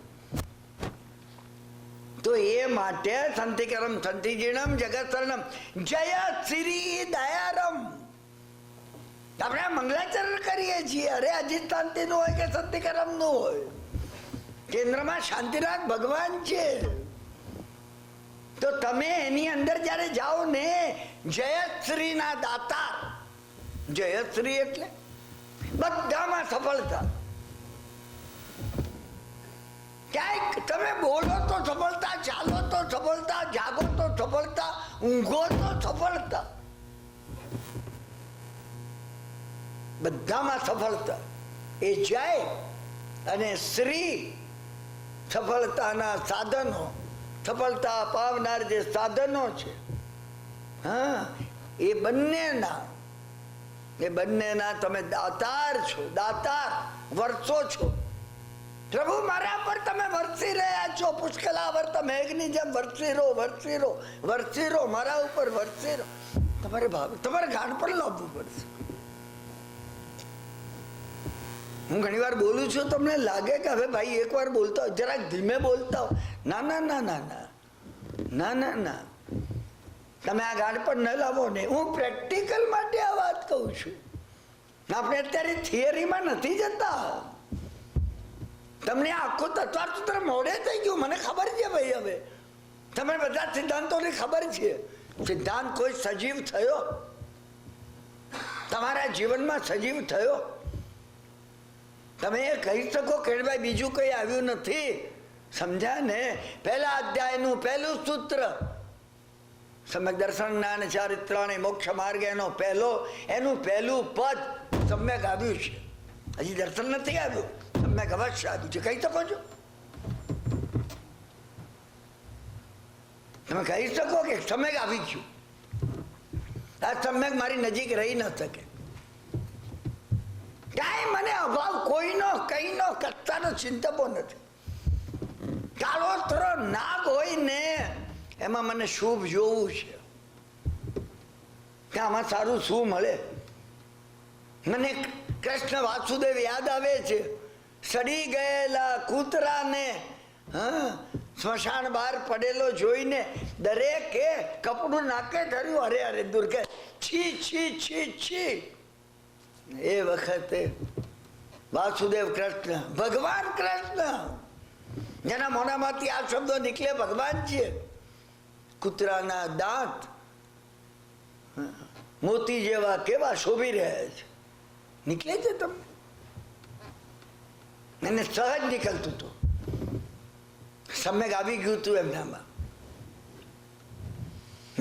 તો એ માટે સંતિકરમ સંતિજીણમ જગતરણમ જય શ્રી દયારમ. આપણે મંગલાચરણ કરીએ છીએ. અરે અજીત શાંતિ નું હોય કે સંતિકરમ નું હોય, કેન્દ્રમાં શાંતિનાથ ભગવાન છે. તો તમે એની અંદર જયારે જાઓ ને, જયશ્રી ના દાતાર. જયશ્રી એટલે બધામાં સફળતા. ક્યાંક તમે બોલો તો સફળતા, ચાલો તો સફળતા, જાગો તો સફળતા, ઊંઘો તો સફળતા, બધામાં સફળતા. એ જય અને શ્રી સફળતાના સાધનો, સફળતા પાવનાર જે સાધનો છે, હા, એ બંનેના તમે દાતાર છો. દાતાર વરસો છો. પ્રભુ મારા પર તમે વરસી રહ્યા છો. પુષ્કલાવર્ત મેઘની જેમ વરસી રહો, વરસી રહો, વરસી રહો, મારા ઉપર વરસી રહો. તમારે ગાઢ પણ લાવવું પડશે. હું ઘણી વાર બોલું છું, તમને લાગે કે હવે ભાઈ એક વાર બોલતા હોય, જરાક ધીમે બોલતા હોય. ના ના ના ના ના ના ના ના, તમે આ ગાઢ પણ ન લાવો ને. હું પ્રેક્ટિકલ માટે આ વાત કહું છું. આપણે અત્યારે થિયરીમાં નથી જતા. તમને આખું તત્વાર્થસૂત્ર મોડે થઈ ગયું, મને ખબર છે ભાઈ. હવે તમે બધા સિદ્ધાંતોની ખબર છે. સિદ્ધાંત કોઈ સજીવ થયો તમારા જીવનમાં, સજીવ થયો? તમે એ કહી શકો કે ભાઈ બીજું કઈ આવ્યું નથી, સમજ્યા ને? પહેલા અધ્યાયનું પહેલું સૂત્ર, સમ્યક દર્શન જ્ઞાન ચારિત્ર અને મોક્ષ માર્ગ, એનું પહેલું પદ સમ્યક આવ્યું છે. હજી દર્શન નથી આવ્યું, સમ્યક અવશ્ય આવ્યું છે. કહી શકો છો? તમે કહી શકો કે સમ્યક આવી ગયું? આ સમ્યક મારી નજીક રહી ન શકે. કાંઈ મને અભાવ કોઈનો કઈનો કચ્ચાનો ચિંતકો નથી. કાળોતરો નાગ હોય ને એમાં મને શુભ જોવું છે કે આમાં સારું શું મળે. મને કૃષ્ણ વાસુદેવ યાદ આવે છે. સડી ગયેલા કૂતરાને સ્મશાન બહાર પડેલો જોઈને દરેકે કપડું નાકે ધર્યું, અરે અરે દુર્ગે, છી છી છી છી. એ વખતે વાસુદેવ કૃષ્ણ, ભગવાન કૃષ્ણ, જેના મોઢામાંથી આ શબ્દો નીકળે ભગવાન છે. કૂતરાના દાંત મોતી જેવા કેવા શોભી રહ્યા છે, નીકળે છે તમને? એને સહજ નીકળતું હતું. સમ્યક આવી ગયું હતું એમનામાં.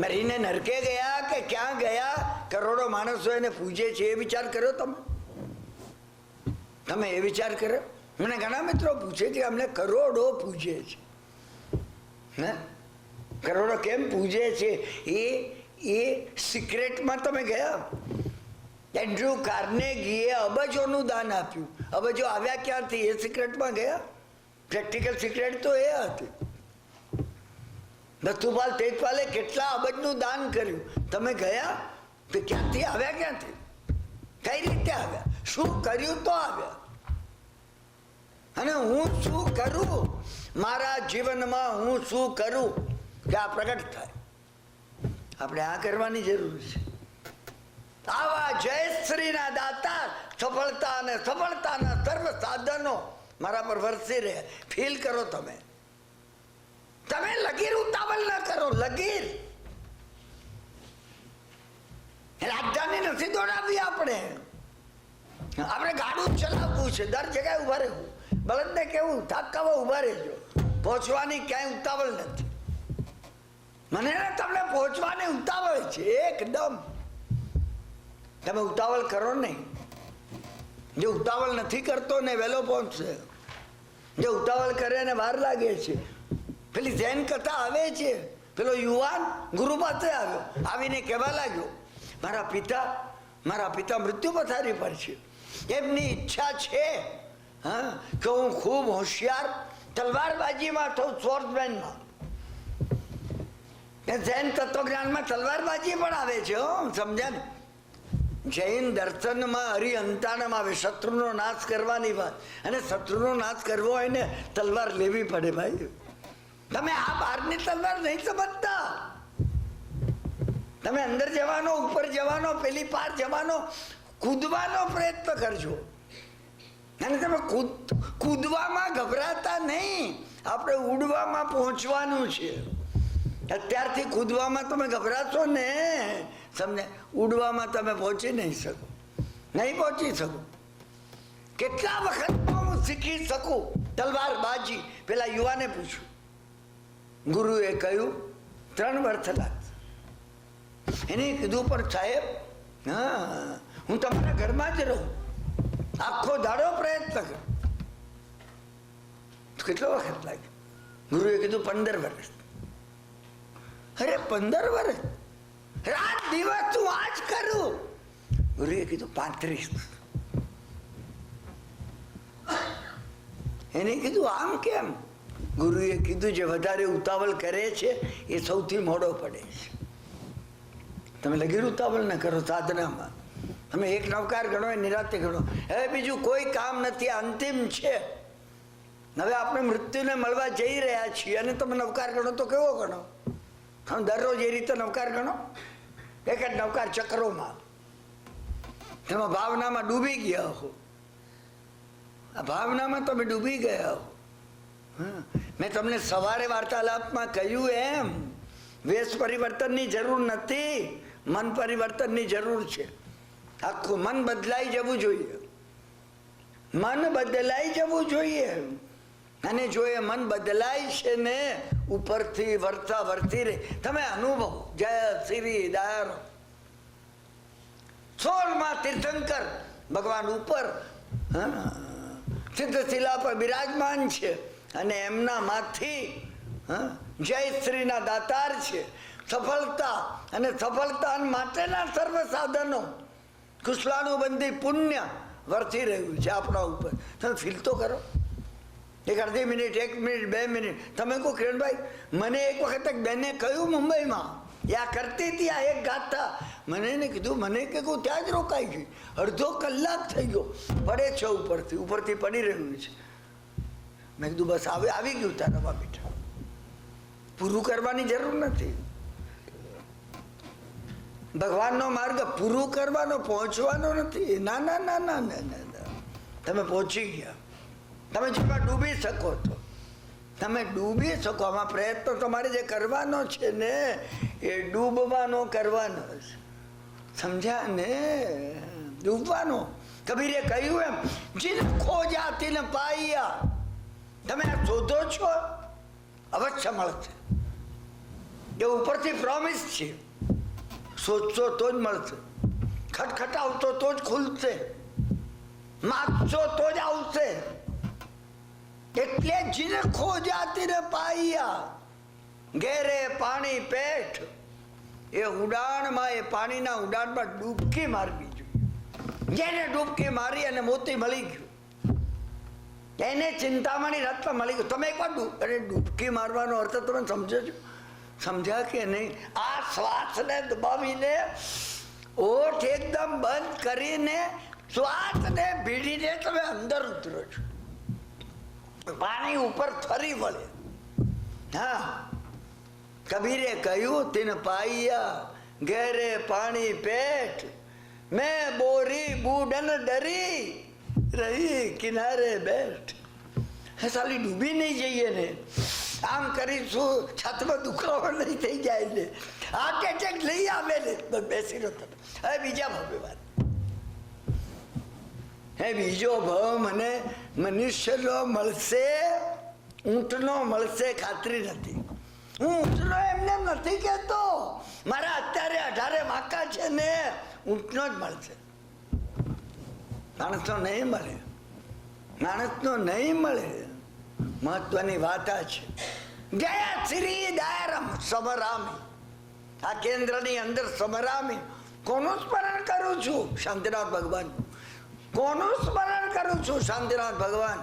મરીને નરકે ગયા કે ક્યાં ગયા? કરોડો માણસો એને પૂજે છે, એ વિચાર કર્યો તમે? તમે એ વિચાર કર્યો? મને ઘણા મિત્રો પૂછે કે અમને કરોડો પૂજે છે. હે, કરોડો કેમ પૂજે છે? એ સિક્રેટમાં તમે ગયા? એન્ડ્રુ કાર્નેગીએ અબજોનું દાન આપ્યું. અબજો આવ્યા ક્યાંથી? એ સિક્રેટમાં ગયા. પ્રેક્ટિકલ સિક્રેટ તો એ હતી. દત્તુપાલ તેજપાલે કેટલા અબજનું દાન કર્યું, તમે ગયા? તો ક્યાંથી આવ્યા? ક્યાંથી? કઈ રીતે આવ્યા? શું કર્યું તો આવ્યા? અને હું શું કરું મારા જીવનમાં, હું શું કરું કે આ પ્રગટ થાય? આપણે આ કરવાની જરૂર છે. આવા જયશ્રીના દાતા સફળતા અને સફળતાના સર્વ સાધનો મારા પર વરસી રહ્યા. ફીલ કરો તમે. તમે લગીર ઉતાવળ ના કરો. લગીર રાજધાની નથી દોડાવી. આપણે ગાડું ચલાવવું છે, દર જગ્યાએ ઉભા રહેવું. બળદને કેવું થાકાવા ઉભા રહેજો, પહોંચવાની ક્યાંય ઉતાવળ નથી. મને તમને પહોંચવાની ઉતાવળ છે એકદમ. તમે ઉતાવળ કરો નહીં. જે ઉતાવળ નથી કરતો ને વહેલો પહોંચશે. જે ઉતાવળ કરે ને વાર લાગે છે. પેલી જૈન કથા આવે છે, પેલો યુવાન ગુરુ પાસે આવ્યો, આવીને કહેવા લાગ્યો, મારા પિતા મૃત્યુ પથારી પર છે. એમની ઈચ્છા છે કે હું ખૂબ હોશિયાર તલવારબાજીમાં થઉં, સ્વોર્ડમેનમાં. જૈન તત્વજ્ઞાનમાં તલવારબાજી પણ આવે છે, સમજ્યા ને? જૈન દર્શનમાં હરિહંતાણમ આવે, શત્રુનો નાશ કરવાની વાત. અને શત્રુનો નાશ કરવો હોય ને તલવાર લેવી પડે ભાઈ. તમે આ બહારની તલવાર નહીં સમજતા. તમે અંદર જવાનો, ઉપર જવાનો, પેલી પાર જવાનો, કૂદવાનો પ્રયત્ન કરજો. અને તમે કૂદવામાં ગભરાતા નહીં. આપણે ઉડવામાં પહોંચવાનું છે. અત્યારથી કૂદવામાં તમે ગભરાશો ને, સમજે, ઉડવામાં તમે પહોંચી નહીં શકો. નહીં પહોંચી શકો. કેટલા વખતમાં હું શીખી શકું તલવારબાજી? પેલા યુવાને પૂછ્યું. ગુરુએ કહ્યું 3 વર્ષ લાગશે. એને કીધું પણ સાહેબ, હું તમારા ઘરમાં જ રહું, આખો દાડો પ્રયત્ન કરું. કેટલો વખત લાગ્યો? ગુરુએ કીધું 15 વર્ષ. અરે 15 વર્ષ? રાત દિવસ તું આ જ કરું? ગુરુએ કીધું 35. એને કીધું આમ કેમ? ગુરુએ કીધું જે વધારે ઉતાવળ કરે છે એ સૌથી મોડો પડે છે. તમે લગીર ઉતાવળ ન કરો સાધનામાં. તમે એક નવકાર ગણો, એ નિરાતે ગણો. હવે બીજું કોઈ કામ નથી, અંતિમ છે. હવે આપણે મૃત્યુને મળવા જઈ રહ્યા છીએ અને તમે નવકાર ગણો તો કેવો ગણો? તમે દરરોજ એ રીતે નવકાર ગણો, એક જ નવકાર ચક્રોમાં. એમાં ભાવનામાં ડૂબી ગયા હો. આ ભાવનામાં તમે ડૂબી ગયા હો. મેં તમને સવારે વાર્તાલાપમાં કહ્યું એમ, વેશ પરિવર્તનની જરૂર નથી, મન પરિવર્તનની જરૂર છે. આખું મન બદલાઈ જવું જોઈએ. મન બદલાઈ જવું જોઈએ. અને જો એ મન બદલાય છે ને ઉપરથી વર્તા વર્તી રહે, તમે અનુભવ. જય શ્રી દાર 16માં તીર્થંકર ભગવાન ઉપર સિદ્ધશિલા પર બિરાજમાન છે અને એમના માંથી જય શ્રીના દાતાર છે. સફળતા અને સફળતા માટેના સર્વ સાધનો કુશલાનુબંધી પુણ્ય વર્તી રહ્યું છે આપણા ઉપર. તમે ફીલ તો કરો. એક અડધી મિનિટ, 1 મિનિટ, 2 મિનિટ. તમે કહો કિરણભાઈ, મને એક વખત એક બેને કહ્યું મુંબઈમાં, યા કરતી હતી આ એક ગાથા, મને એને કીધું, મને કે કહું ત્યાં જ રોકાઈ ગઈ. અડધો કલાક થઈ ગયો, પડે છે ઉપરથી પડી રહ્યું છે. મેં કીધું બસ આવી ગયું તારા બેટા, પૂરું કરવાની જરૂર નથી. ભગવાનનો માર્ગ પૂરું કરવાનો, પહોંચવાનો નથી. ના ના ના ના ના, તમે પહોંચી ગયા. તમે જેમાં ડૂબી શકો તો તમે ડૂબી શકો. આમાં પ્રયત્ન તમારે જે કરવાનો છે ને એ ડૂબવાનો કરવાનો છે. સમજ્યા ને? ડૂબવાનો. કબીરે કહ્યું એમ, જીન ખો જાતી ને પાયા. તમે આ શોધો છો, અવશ્ય મળશે. એ ઉપરથી પ્રોમિસ છે. સોચશો તો જ મળશે, ખટખટાવશો તો જ ખુલશે, માગશો તો જ આવશે. એટલે જીને ખો જાતી ને પાયા, ઘેરે પાણી પેઠ. એ ઉડાણમાં, એ પાણીના ઉડાણમાં ડૂબકી મારવી જોઈએ. જેને ડૂબકી મારી અને મોતી મળી ગયું, એને ચિંતામણી રત્ન મળી ગયું. તમે એકવાર ડૂબકી મારવાનો અર્થ તમે સમજો છો? સમજ્યા કે નહીં? આ શ્વાસને દબાવીને, ઓઠ એકદમ બંધ કરીને, શ્વાસને ભીડીને તમે અંદર ઉતરો છો. પાણી ઉપર ફરી વળે. હા, કબીરે કહ્યું, તીન પાયા ઘેરે પાણી પેઠ, મેં બોરી બુડન ડરી રહી કિનારે બેઠ. હે સાલી ડૂબી નહીં જઈએ ને, આમ કરીશું છાતમાં દુખાવો નહીં થઈ જાય ને, હાર્ટ એટેક નહીં આવે ને, બેસી રહો તમે. હવે બીજા ભાવે વાત. હે બીજો ભાવ મને મનુષ્યનો મળશે, ઊંટનો મળશે ખાતરી નથી. હું ઊંટનો એમને નથી કહેતો. મારા અત્યારે 18 માકા છે ને, ઊંટનો જ મળશે. માણસનો નહીં મળે, માણસનો નહીં મળે. મહત્વની વાત આ છે. જય શ્રી દાયરમ સમરામી. આ કેન્દ્રની અંદર સમરામી. કોનું સ્મરણ કરું છું? શાંતિનાથ ભગવાન. કોનું સ્મરણ કરું છું? શાંતિનાથ ભગવાન.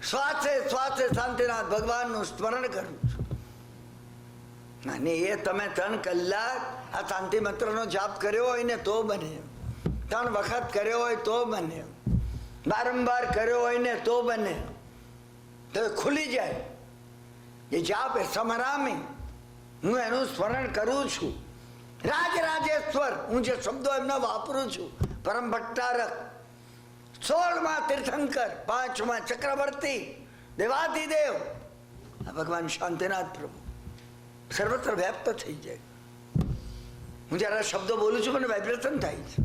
શ્વાસે શ્વાસે શાંતિનાથ ભગવાનનું સ્મરણ કરું છું. અને એ તમે 3 કલાક આ શાંતિ મંત્રનો જાપ કર્યો હોય ને તો બને. 3 વખત કર્યો હોય તો બને. વારંવાર કર્યો હોય ને તો બને. તો ખુલી જાય એ જાપ. એ સમરામી, હું એનું સ્મરણ કરું છું. રાજરાજેશ્વર, હું જે શબ્દો એમને વાપરું છું. પરમ ભટ્ટારક, 16માં તીર્થંકર, 5માં ચક્રવર્તી, દેવાધિદેવ, આ ભગવાન શાંતિનાથ પ્રભુ સર્વત્ર વ્યાપ્ત થઈ જાય. હું જયારે શબ્દો બોલું છું મને વાઇબ્રેશન થાય છે.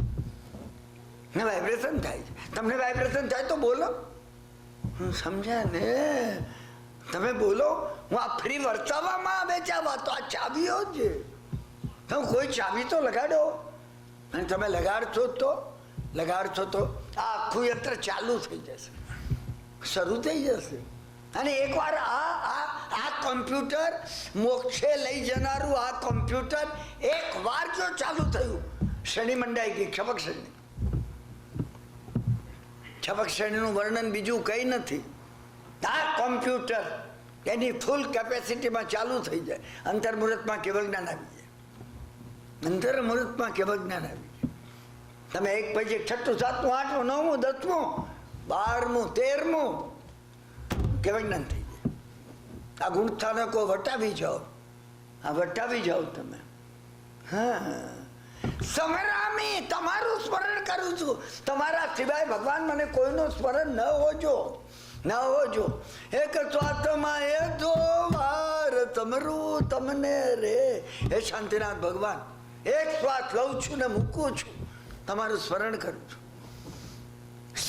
ને વાઇબ્રેશન થાય છે. તમને વાઇબ્રેશન થાય તો બોલો. સમજ્યા ને? તમે બોલો. હું આ ફ્રી વર્તાવવામાં આવે છે આ વાતો. આ ચાવીઓ છે. તમે કોઈ ચાવી તો લગાડો. અને તમે લગાડશો તો આ આખું યંત્ર ચાલુ થઈ જશે, શરૂ થઈ જશે. અને એકવાર આ કોમ્પ્યુટર, મોક્ષે લઈ જનારું આ કોમ્પ્યુટર એકવાર જો ચાલુ થયું, શનિ મંડાઈ ગઈ. ક્ષપક શનિનું વર્ણન બીજું કંઈ નથી. આ કોમ્પ્યુટર એની ફૂલ કેપેસિટીમાં ચાલુ થઈ જાય. અંતર્મુહૂર્તમાં કેવળ જ્ઞાન આવી જાય. અંતર્મુહૂર્તમાં કેવળ જ્ઞાન આવી જાય. તમે એક પછી 6ઠું 7મું 8મું 9મું 10મું 12મું 13મું કેવળ જ્ઞાન થઈ જાય. આ ગુણસ્થાનકો વટાવી જાઓ. આ વટાવી જાઓ તમે. હા, સમરામી, તમારું સ્મરણ કરું છું. તમારા સિવાય ભગવાન મને કોઈનું સ્મરણ ન હોજો. એક સ્વાતમાં એ જો વાર તમરું તમને રે. હે શાંતિનાથ ભગવાન, એક શ્વાસ લઉં છું ને મૂકું છું, તમારું સ્મરણ કરું છું.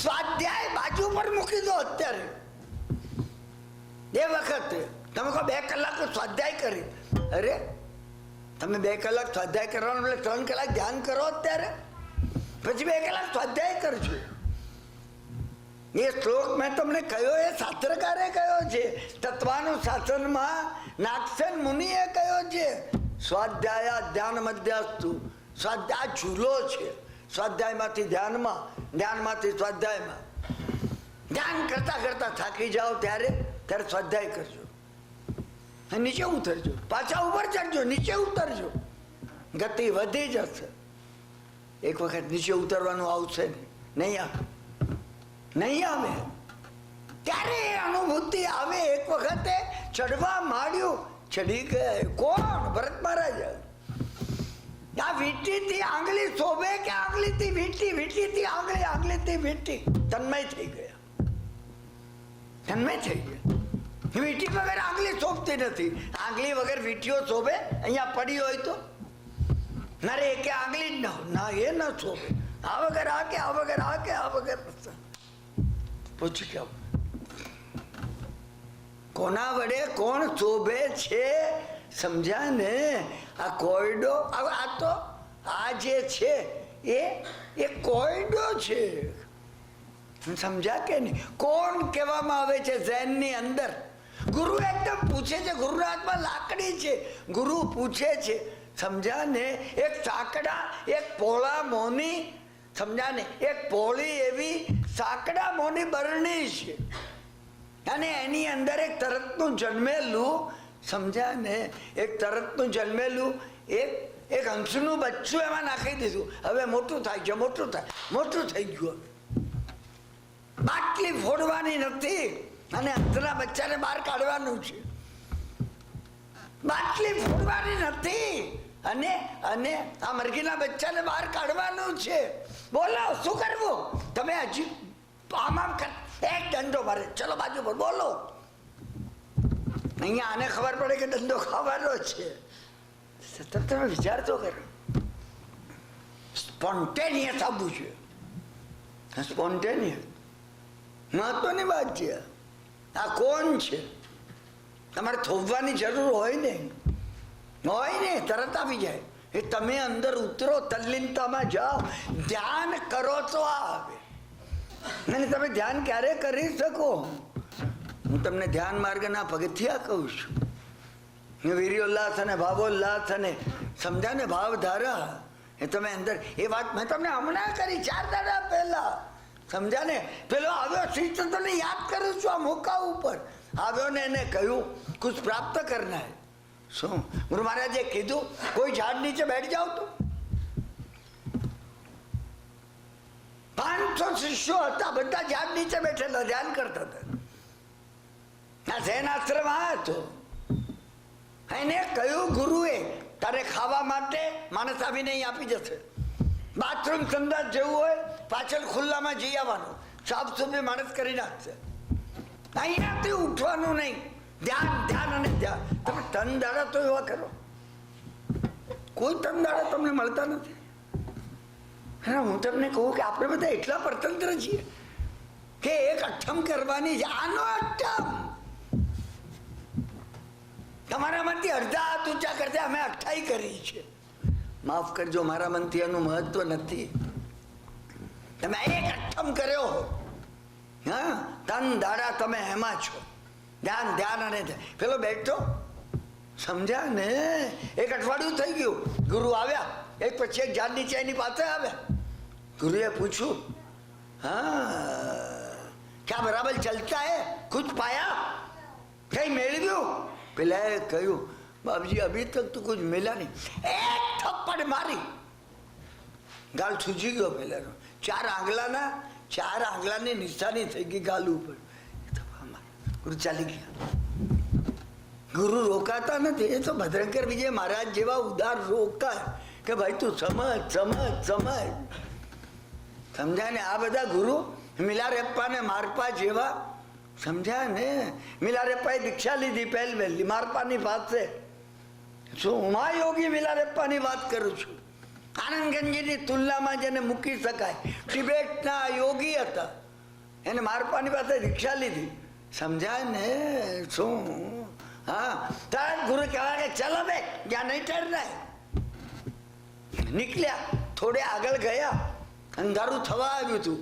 સ્વાધ્યાય બાજુ પર મૂકી દો. અત્યારે એ વખતે તમે કહો 2 કલાક સ્વાધ્યાય કરી, અરે તમે 2 કલાક સ્વાધ્યાય કરવાનું એટલે 3 કલાક ધ્યાન કરો અત્યારે, પછી 2 કલાક સ્વાધ્યાય કરજો. એ શ્લોક મેં તમને કહ્યો એ શાસ્ત્રકારે કહ્યો છે, તત્વાનુશાસનમાં નાગસેન મુનિએ કહ્યો છે. સ્વાધ્યાય ધ્યાન મધ્યસ્તુ. સ્વાધ્યાય ઝૂલો છે, સ્વાધ્યાયમાંથી ધ્યાનમાં, ધ્યાનમાંથી સ્વાધ્યાયમાં. ધ્યાન કરતા કરતા થાકી જાઓ ત્યારે સ્વાધ્યાય કરજો, નીચે ઉતરજો, પાછા ઉપર ચડજો, નીચે ઉતરજો, ગતિ વધી જશે. એક વખત નીચે ઉતરવાનું આવશે નહીં આવે, નહીં આવે. ત્યારે એ અનુભૂતિ આવે. એક વખતે ચડવા માંડ્યું, ચડી ગયા. કોણ? ભરત મહારાજ. આ વીંટીથી આંગળી શોભે કે આંગળીથી વીંટી, વીંટીથી આંગળી, આંગળીથી વીંટી. તન્મય થઈ ગયા, તન્મય થઈ ગયા. વીંટી વગર આંગળી શોભતી નથી. આંગળી વગર વીંટીઓ શોભે? અહીંયા પડી હોય તો મારે એકે આંગળી જ ના, એ ન શોભે. આ વગર આ કે, આ વગર આ કે, આ વગર પૂછ્યું કેવું? કોના વડે કોણ શોભે છે? સમજ્યા ને? આ કોયડો, આ તો આ જે છે એ કોયડો છે. સમજ્યા કે નહીં? કોણ કહેવામાં આવે છે ઝેનની અંદર? ગુરુ એકદમ પૂછે છે, ગુરુના હાથમાં લાકડી છે, ગુરુ પૂછે છે. સમજ્યા ને? એક સાંકડા, એક પોળા મોની, સમજ્યા ને? એક પોળી એવી સાંકડા મોની બરણી છે, અને એની અંદર એક તરતનું જન્મેલું, સમજ્યા ને? એક તરતનું જન્મેલું એક હંસનું બચ્ચું એમાં નાખી દીધું. હવે મોટું થાય છે, મોટું થાય, મોટું થઈ ગયું. બાટલી ફોડવાની નથી અને હંસના બચ્ચાને બહાર કાઢવાનું છે. બાટલી ફોડવાની નથી અને આ મરઘીના બચ્ચાને બહાર કાઢવાનું છે. બોલો શું કરવું? તમે હજી આમ કર, એક દંડો મારે, ચલો બાજુ પર બોલો. અહીંયા આને ખબર પડે કે દંડો ખાવાનો છે. સતત તમે વિચાર તો કરો. સ્પોન્ટેનિયસ આવવું છે, સ્પોન્ટેનિયસ મહત્વની વાત છે. આ કોણ છે? તમારે થોભવાની જરૂર હોય ને, તરત આવી જાય. એ તમે અંદર ઉતરો, તલ્લીનતામાં જાઓ, ધ્યાન કરો તો આવે. અને તમે ધ્યાન ક્યારે કરી શકો? હું તમને ધ્યાન માર્ગના પગથિયા કહું છું. વીર્યોલ્લાસ અને ભાવોલ્લાસ અને સમજ્યા ને ભાવધારા, એ તમે અંદર, એ વાત મેં તમને હમણાં કરી 4 દાડા પહેલા. સમજ્યા ને? પેલો આવ્યો શ્રી તને યાદ કરું છું, આ મોકા ઉપર આવ્યો ને એને કહ્યું કુછ પ્રાપ્ત કરના હૈ. શું ગુરુ મહારાજે કીધું? કોઈ ઝાડ નીચે બેઠ જાવ તો. 500 શિષ્યો હતા, બધા ઝાડ નીચે બેઠેલા ધ્યાન કરતા હતા. આ જૈન આશ્રમ આ હતો. એને કહ્યું ગુરુએ, તારે ખાવા માટે માણસ આવીને અહીં આપી જશે. બાથરૂમ સંદાસ જેવું હોય પાછળ ખુલ્લામાં જઈ આવવાનું, સાફ સફાઈ માણસ કરી નાખશે. અહીંયાથી ઉઠવાનું નહીં. ધ્યાન, ધ્યાન અને ધ્યાન. તમે 3 દાડા તો એવા કરો, કોઈ 3 દાડા તમને મળતા નથી. હું તમને કહું કે આપણે બધા એટલા પરતંત્ર છીએ કે એક અઠમ કરવાની છે. આનો અઠમ તમારામાંથી અડધા હાથ ઊંચા કરતા અમે 28 કરી છે. માફ કરજો, મારા મનથી એનું મહત્વ નથી. તમે એક અઠમ કર્યો, હા, 3 દાડા તમે એમાં છો. ધ્યાન, ધ્યાન અને પેલો બેઠો, સમજ્યા ને? એક અઠવાડિયું થઈ ગયું, ગુરુ આવ્યા, એક પછી એક ઝાડ નીચે એની પાસે આવ્યા. ગુરુએ પૂછ્યું, હા ક્યાં બરાબર ચલતા હે? કુછ પાયા? કઈ મેળવ્યું? પેલા કહ્યું, બાપજી અભી તક તો કુછ મિલા નહીં. એક થપ્પડ મારી, ગાલ સૂજી ગયો પેલાનો. 4 આંગળાની નિશાની થઈ ગઈ ગાલ ઉપર. ગુરુ ચાલી ગયા. ગુરુ રોકાતા નથી. એ તો ભદ્રંકર વિજય મહારાજ જેવા ઉદાર રોકાય કે ભાઈ તું સમજ સમજ સમજ. સમજાય ને? આ બધા ગુરુ મિલારેપ્પા ને મારપા જેવા, સમજ્યા ને? મિલારેપ્પાએ દીક્ષા લીધી પહેલી મારપાની પાસે. શું મહાયોગી મિલારેપ્પાની વાત કરું છું. આનંદગંજીની તુલનામાં જેને મૂકી શકાય. તિબેટના યોગી હતા, એને મારપાની પાસે રિક્ષા લીધી. સમજાય ને શું? હા, તાર ગુરુ કહેવાય કે ચલો બે જ્યાં નહીં ઠેરનાય. નીકળ્યા, થોડે આગળ ગયા, અંધારું થવા આવ્યું હતું.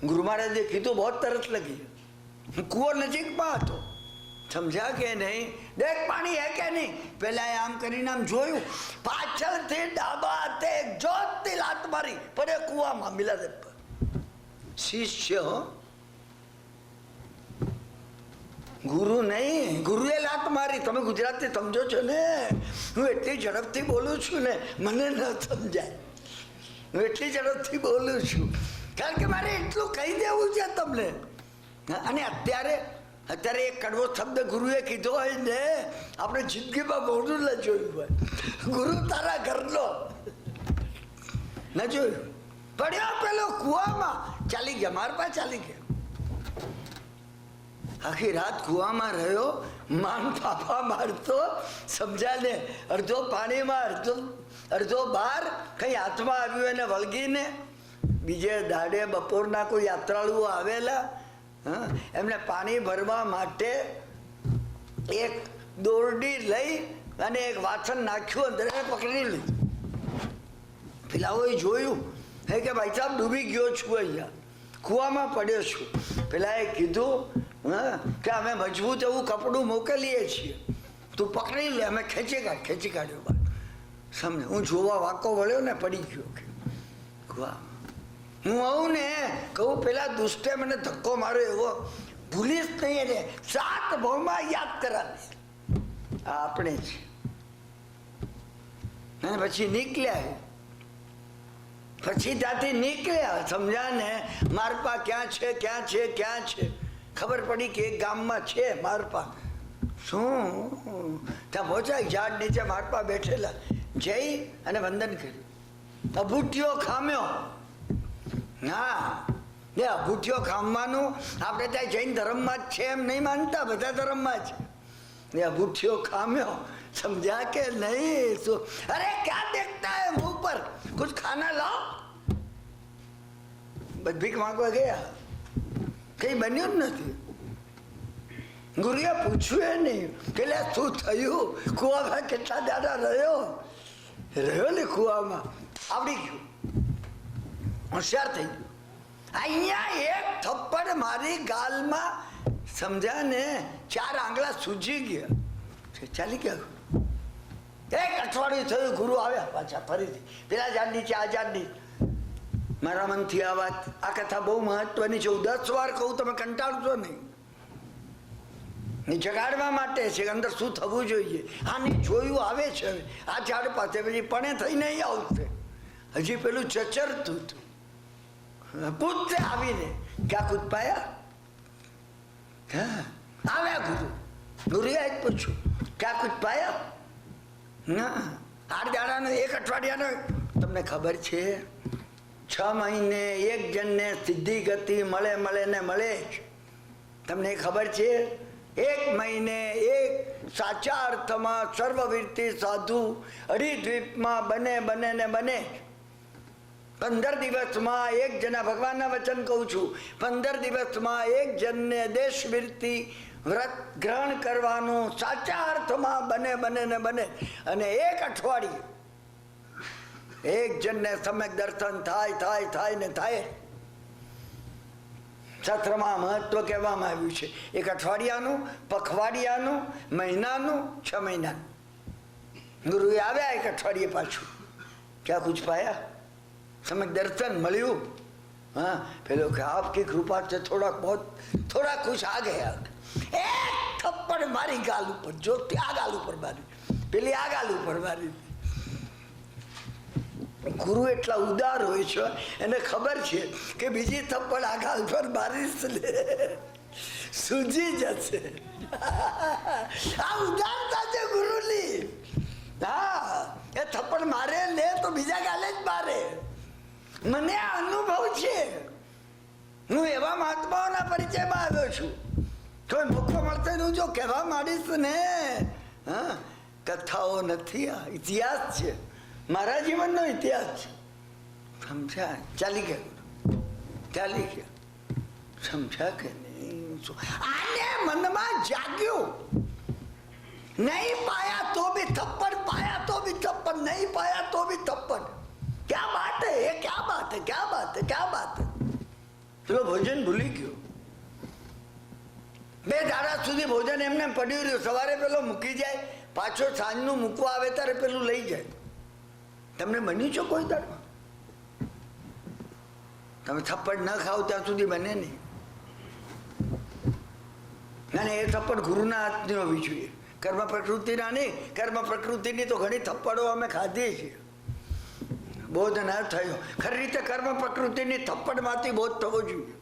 ગુરુ મહારાજે કીધું બહુ તરસ લગી. કૂવો નજીકમાં હતો. સમજ્યા કે નહીં? દેખ પાણી હે કે નહીં? પેલા આમ કરીને આમ જોયું, પાછળથી ડાબા હાથે જોરથી લાત મારી પડે કૂવામાં. મિલાદે શિષ્ય, ગુરુ નહીં, ગુરુએ લાત મારી. તમે ગુજરાતી સમજો છો ને? હું એટલી ઝડપથી બોલું છું ને, મને ન સમજાય. હું એટલી ઝડપથી બોલું છું કારણ કે મારે એટલું કહી દેવું છે તમને. અને અત્યારે એક કડવો શબ્દ ગુરુએ કીધો હોય ને, આપણે જિંદગીમાં મોઢું ન જોયું હોય. ગુરુ તારા ઘરનો ન જોયું. પડ્યો પેલો કુવામાં, ચાલી ગયા, માર પા ચાલી ગયા. આખી રાત કુવામાં રહ્યો, માન ફાફા મારતો. સમજા ને? અડધો પાણીમાં, અડધો બહાર. કઈ હાથમાં આવ્યું એને વળગીને. બીજે દાડે બપોરના કોઈ યાત્રાળુઓ આવેલા, એમને પાણી ભરવા માટે એક દોરડી લઈ અને એક વાસણ નાખ્યું, અંદર પકડી લીધું. પેલાઓએ જોયું હે કે ભાઈ સાહેબ ડૂબી ગયો છું, અહીંયા કૂવામાં પડ્યો છું. પેલાએ કીધું કે અમે મજબૂત એવું કપડું મોકલીએ છીએ, તું પકડી લે. અમે ખેંચી કાઢ્યો બાદ. સમજ? હું જોવા વાંકો વળ્યો ને, પડી ગયો કે કૂવા. હું આવું ને કહું, પેલા દુષ્ટે મને ધક્કો માર્યો એવો ભૂલીશ નહીં. એને 7 ભાવમાં યાદ કરાવીશ. આપણે જ. અને પછી નીકળ્યા. પછી ત્યાંથી નીકળ્યા. સમજા ને? મારપા ક્યાં છે, ક્યાં છે, ક્યાં છે? ખબર પડી કે એક ગામમાં છે મારપા. શું? ત્યાં પહોંચાય, ઝાડ નીચે મારપા બેઠેલા. જઈ અને વંદન કર્યું. અભૂઠિયો ખામ્યો. ના, એ અભૂઠિયો ખામવાનું આપણે ત્યાં જૈન ધર્મમાં જ છે એમ નહીં માનતા, બધા ધર્મમાં છે. એ અભૂઠિયો ખામ્યો. સમજ્યા કે નહીં? શું? અરે ક્યાં દેખતા હે મુંહ પર, કુછ ખાના લાઓ. ભીખ માંગવા ગયા, કઈ બન્યું જ નથી. ગુરુએ પૂછ્યું નહીં કે શું થયું, કુવામાં કેટલા દાડા રહ્યો ને કુવામાં. આવડી ગયું, હોશિયાર થઈ ગયું. અહીંયા એક થપ્પડ મારી ગાલમાં, સમજ્યા ને? 4 આંગળા સૂજી ગયા, ચાલી ગયા. એક અઠવાડિયું થયું, ગુરુ આવ્યા પાછા ફરીથી પેલા ઝાડ નીચે, આ ઝાડ નીચે. મારા મનથી આ વાત, આ કથા બહુ મહત્વની છે. હું 10 વાર કહું, તમે કંટાળશો નહીં. જગાડવા માટે છે, અંદર શું થવું જોઈએ. આને જોયું આવે છે હવે આ ઝાડ પાસે, પછી પણ થઈને અહીં આવશે. હજી પેલું ચચરતું હતું. પૂછશે આવીને, ક્યાં કૂદ પાયા? હા, આવ્યા ગુરુએ જ પૂછ્યું, ક્યાં કૂદ પાયા? ના, 8 દાડાનો, 1 અઠવાડિયાનો. તમને ખબર છે 6 મહિને એક જણને સિદ્ધિ ગતિ મળે ને મળે જ. તમને ખબર છે? 1 મહિને એક સાચા અર્થમાં સર્વવીરથી સાધુ અઢી-દ્વીપમાં બને ને બને. 15 દિવસમાં એક જણા, ભગવાનના વચન કહું છું, 15 દિવસમાં એક જણને દેશવીરથી વ્રત ગ્રહણ કરવાનું સાચા અર્થમાં બને ને બને. અને 1 અઠવાડિયે એક જણને સમ્યક દર્શન થાય ને થાય. શાસ્ત્રમાં મહત્વ કહેવામાં આવ્યું છે. 1 અઠવાડિયાનું, પખવાડિયાનું, મહિનાનું, 6 મહિનાનું. ગુરુએ આવ્યા 1 અઠવાડિયે પાછું. ક્યાં કુછ પાયા? સમ્યક દર્શન મળ્યું. हाँ पेलो के आपकी कृपा से थोड़ा कुछ आ गया एक थप्पड़ मारी गाल ऊपर जो आ गाल ऊपर मारी પેલી આ ગાલ ઉપર મારી ગુરુ એટલા ઉદાર હોય છે એને ખબર છે કે બીજી થપ્પડ આ ગાલ પર મારીશ લે સૂજી જશે આ ઉદારતા છે ગુરુની હા એ થપ્પડ મારે લે તો બીજા ગાલે જ મારે મને આ અનુભવ છે હું એવા મહાત્માઓના પરિચયમાં આવ્યો છું કોઈ મોકો મળતો હું જો કહેવા માંડીશ ને હા કથાઓ નથી આ ઇતિહાસ છે મારા જીવનનો ઇતિહાસ છે સમજ્યા ચાલી ગયા સમજ્યા કે નહીં? આને મનમાં જાગ્યું, નહીં પાયા તો भी थप्पड़, पाया तो भी थप्पड़, नहीं पाया तो भी थप्पड़. क्या बात है ये? क्या बात है? क्या बात है? क्या बात है? પેલો ભોજન ભૂલી ગયો. 2 દાડા સુધી ભોજન એમને પડ્યું રહ્યું. સવારે પેલો મૂકી જાય, પાછો સાંજનું મૂકવા આવે ત્યારે પેલું લઈ જાય. તમને બન્યું છો કોઈ દાડમાં? તમે થપ્પડ ન ખાવ ત્યાં સુધી બને નહીં. ના એ થપ્પડ ગુરુના હાથની હોવી જોઈએ, કર્મ પ્રકૃતિના નહીં. કર્મ પ્રકૃતિની તો ઘણી થપ્પડો અમે ખાધી છીએ, બોધ ન થયો. ખરી રીતે કર્મ પ્રકૃતિની થપ્પડમાંથી બોધ થવો જોઈએ.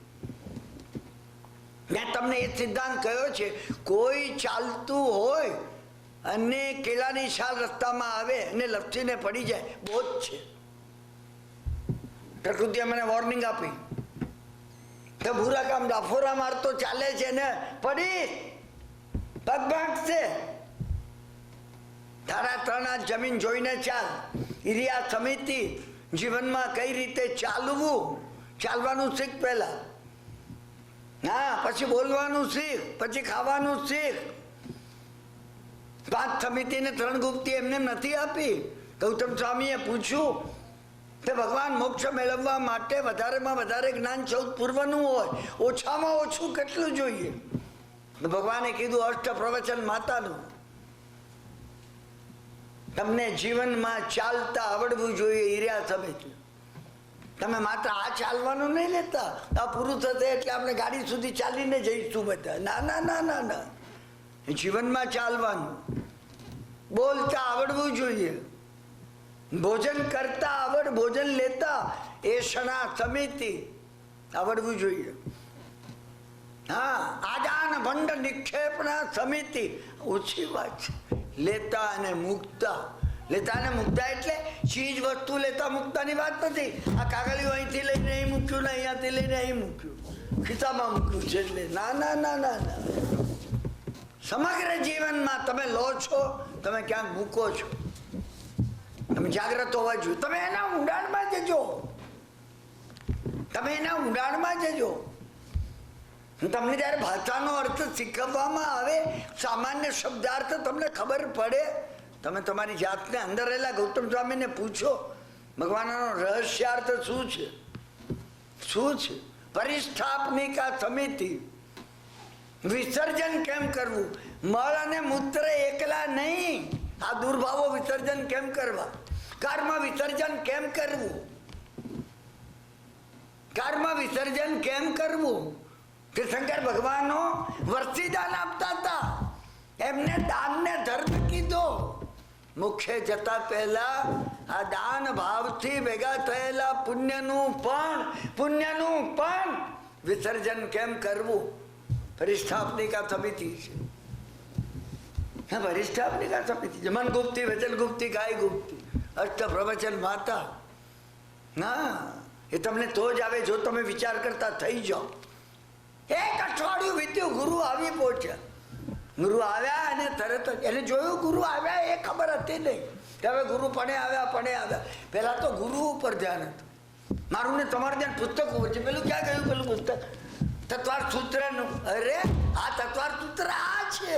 મેં તમને એ સિદ્ધાંત કહ્યો છે, કોઈ ચાલતું હોય અને કેળાની છાલ રસ્તામાં આવે અને લપસીને પડી જાય, બોધ છે. પ્રકૃતિએ મને વોર્નિંગ આપી તો ભૂરા કામ ડાફોરા મારતો ચાલે છે ને પડી પગ ભાગશે. તારા 3 હાથ જમીન જોઈને ચાલ. ઇરિયા સમિતિ જીવનમાં કઈ રીતે ચાલવું, ચાલવાનું શીખ પહેલા. હા, પછી બોલવાનું શીખ, પછી ખાવાનું શીખ. 5 સમિતિને 3 ગુપ્તી એમને નથી આપી. ગૌતમ સ્વામીએ પૂછ્યું કે ભગવાન મોક્ષ મેળવવા માટે વધારેમાં વધારે જ્ઞાન 14 પૂર્વનું હોય, ઓછામાં ઓછું કેટલું જોઈએ? ભગવાને કીધું અષ્ટ પ્રવચન માતાનું. તમને જીવનમાં ચાલતા આવડવું જોઈએ. ઈર્યા સમિતિ તમે માત્ર આ ચાલવાનું નહીં લેતા, આ પૂરું થશે એટલે આપણે ગાડી સુધી ચાલીને જઈશું બધા. ના ના ના ના ના, જીવનમાં ચાલવાનું. બોલતા આવડવું જોઈએ, ભોજન કરતા આવડ, ભોજન લેતા એષણા સમિતિ આવડવું જોઈએ. હા, આદાન ભંડ નિક્ષેપના સમિતિ ઓછી વાત છે. લેતા અને મુકતા. લેતા અને મુકતા એટલે ચીજ વસ્તુ લેતા મુકતાની વાત નથી. આ કાગળિયું અહીંથી લઈને અહીં મૂક્યું ને અહીંયાથી લઈને અહીં મૂક્યું, ખિસ્સામાં મૂક્યું છે એટલે ના ના ના ના ના. સમગ્ર જીવનમાં તમે લો છો, તમે ક્યાંક મૂકો છો. તમે જાગ્રત હોવા જોઈએ. તમે એના ઊંડાણમાં જજો, તમે એના ઊંડાણમાં જજો. તમને જયારે ભાષાનો અર્થ શીખવવામાં આવે, સામાન્ય શબ્દાર્થ તમને ખબર પડે, તમે તમારી જાતને અંદર રહેલા ગૌતમ સ્વામીને પૂછો, ભગવાનનો રહસ્યાર્થ શું છે? શું છે? પરિસ્થાપનિકા સમિતિ. વિસર્જન કેમ કરવું? મળ અને મૂત્ર એકલા નહીં, આ દુર્ભાવો વિસર્જન કેમ કરવા? કર્મ વિસર્જન કેમ કરવું? કર્મ વિસર્જન કેમ કરવું? શંકર ભગવાનો વર્ષી દાન આપતા હતા, એમને દાનને ધર્મ કીધો. મુખ્ય જતા પહેલા આ દાન ભાવથી ભેગા થયેલા પુણ્યનું પણ વિસર્જન કેમ કરવું? પરિસ્થાપનિકા સમિતિ છે. પરિસ્થાપનિકા સમિતિ છે. મન ગુપ્તી, વચન ગુપ્તી, કાય ગુપ્તી, અષ્ટ પ્રવચન માતા. ના, એ તમને તો જ આવે જો તમે વિચાર કરતા થઈ જાઓ. 1 અઠવાડિયું વીત્યું, ગુરુ આવી પહોંચ્યા. ગુરુ આવ્યા અને તરત જ એને જોયું ગુરુ આવ્યા, એ ખબર હતી નહીં કે હવે ગુરુ પણ આવ્યા. પેલા તો ગુરુ ઉપર ધ્યાન હતું. મારું ને તમારું ધ્યાન પુસ્તક ઉપર છે. પેલું ક્યાં ગયું? પેલું પુસ્તક તત્વાર સૂત્રનું. અરે આ તત્વાર સૂત્ર આ છે.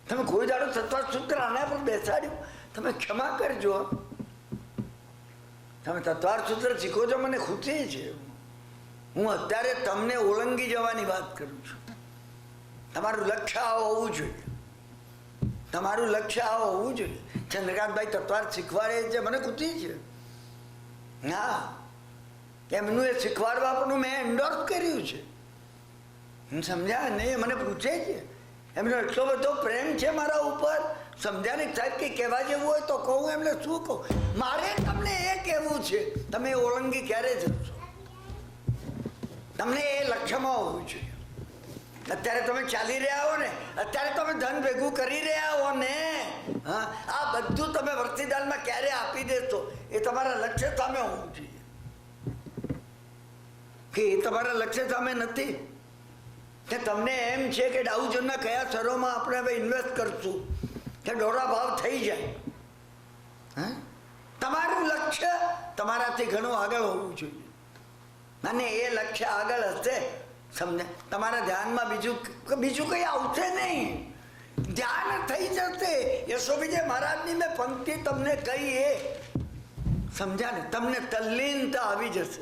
તમે કોઈ દાડો તત્વાર સૂત્ર આના પર બેસાડ્યું? તમે ક્ષમા કરજો, તમે તત્વાર સૂત્ર શીખો છો, મને ખુશી છે. હું અત્યારે તમને ઓળંગી જવાની વાત કરું છું. તમારું લક્ષ્ય આવો હોવું જોઈએ. તમારું લક્ષ્ય આવો હોવું જોઈએ. ચંદ્રકાંતભાઈ તત્વાર શીખવાડે છે, મને ખુશી છે. હા, એમનું એ શીખવાડવા પણ મેં એન્ડોર્સ કર્યું છે. સમજ્યા નહીં? મને પૂછે છે, એમનો એટલો બધો પ્રેમ છે મારા ઉપર. સમજ્યા નહીં સાહેબ? કે કહેવા જેવું હોય તો કહું, એમને શું કહું? મારે તમને એ કહેવું છે, તમે ઓળંગી ક્યારે જશો? તમને એ લક્ષ્યમાં હોવું જોઈએ. અત્યારે તમે ચાલી રહ્યા હો ને, અત્યારે તમે ધન ભેગું કરી રહ્યા હો ને, હા, આ બધું તમે વર્તીદાનમાં ક્યારે આપી દેશો? એ તમારા લક્ષ્ય સામે હોવું જોઈએ. કે એ તમારા લક્ષ્ય સામે નથી. કે તમને એમ છે કે ડાઉ જોનના કયા શહેરોમાં આપણે હવે ઇન્વેસ્ટ કરશું કે દોરા ભાવ થઈ જાય. હા, તમારું લક્ષ્ય તમારાથી ઘણું આગળ હોવું જોઈએ. અને એ લક્ષ્ય આગળ હશે, સમજે? તમારા ધ્યાનમાં બીજું કઈ આવશે નહીં, ધ્યાન થઈ જશે. યશોબીજે મહારાજની મેં પંક્તિ તમને કહી એ સમજ્યા ને? તમને તલ્લીનતા આવી જશે.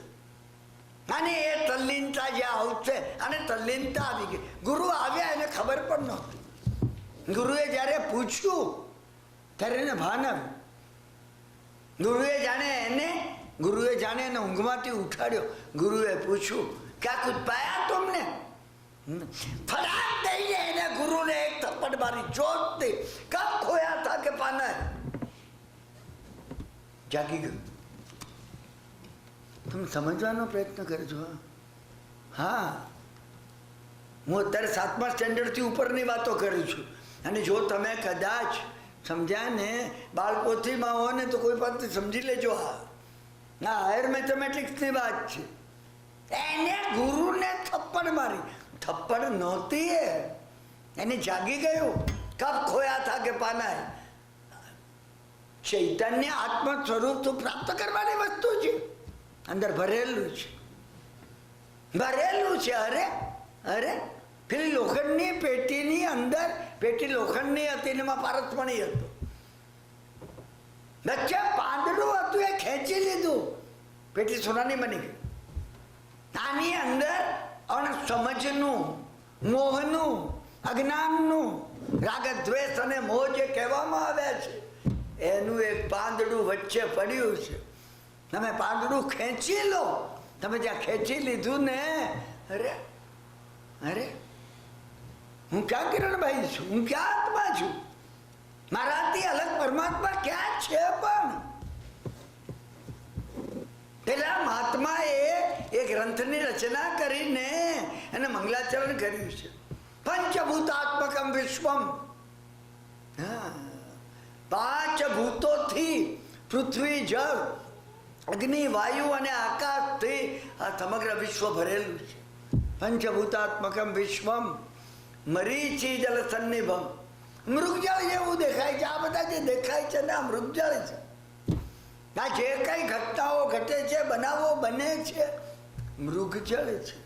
અને એ તલ્લીનતા જે આવશે, અને તલ્લીનતા આવી ગઈ. ગુરુ આવ્યા એને ખબર પણ નહોતી. ગુરુએ જયારે પૂછ્યું ત્યારે એને ભાન આવ્યું. ગુરુએ જાણે એને ઊંઘમાંથી ઉઠાડ્યો. ગુરુએ પૂછ્યું, ક્યાં કુછ પાયા तुमने? ફટાક દઈને એને ગુરુને એક થપ્પડ મારી જોતથી. કબ ખોયા થા કે પાના? જાગી ગયું. તમે સમજવાનો પ્રયત્ન કરજો. હા, હું અત્યારે 7મા સ્ટેન્ડર્ડથી ઉપરની વાતો કરું છું. અને જો તમે કદાચ સમજ્યા ને, બાળકોથી માં હો ને, તો કોઈ પાસે સમજી લેજો. હા, હાયર મેથેમેટિક્સની વાત છે. એને ગુરુને થપ્પડ મારી. થપ્પડ નહોતી એને જાગી ગયું. કબ ખોયા થા કે પાના? ચૈતન્ય આત્મ સ્વરૂપ તો પ્રાપ્ત કરવાની વસ્તુ છે. અંદર ભરેલું છે, ભરેલું છે. અરે પેલી લોખંડની પેટીની અંદર, પેટી લોખંડની હતી ને એમાં પારસમણી હતું. વચ્ચે પાંદડું હતું, એ ખેંચી લીધું, પેટી સોનાની બની ગઈ. આની અંદર અણસમજનું, મોહનું, અજ્ઞાનનું, રાગ દ્વેષ અને મોહ જે કહેવામાં આવ્યા છે, એનું એક પાંદડું વચ્ચે પડ્યું છે. તમે પાંદડું ખેંચી લો. તમે જ્યાં ખેંચી લીધું ને, અરે હું ક્યાં કિરણભાઈ છું? હું ક્યાં આત્મા છું? મારાથી અલગ પરમાત્મા ક્યાં છે? પણ પેલા મહાત્માએ એ ગ્રંથની રચના કરીને એને મંગલાચરણ કર્યું છે. પંચભૂતાત્મકમ વિશ્વમ. હા, 5 ભૂતોથી, પૃથ્વી, જળ, અગ્નિ, વાયુ અને આકાશથી આ સમગ્ર વિશ્વ ભરેલું છે. પંચભૂતાત્મકમ વિશ્વમ મરીચી જલ સન્નિભમ. મૃગજળ જેવું દેખાય છે. આ બધા જે દેખાય છે ને, આ મૃગજળ છે. આ જે કઈ ઘટનાઓ ઘટે છે, બનાવો બને છે, મૃગજળ છે.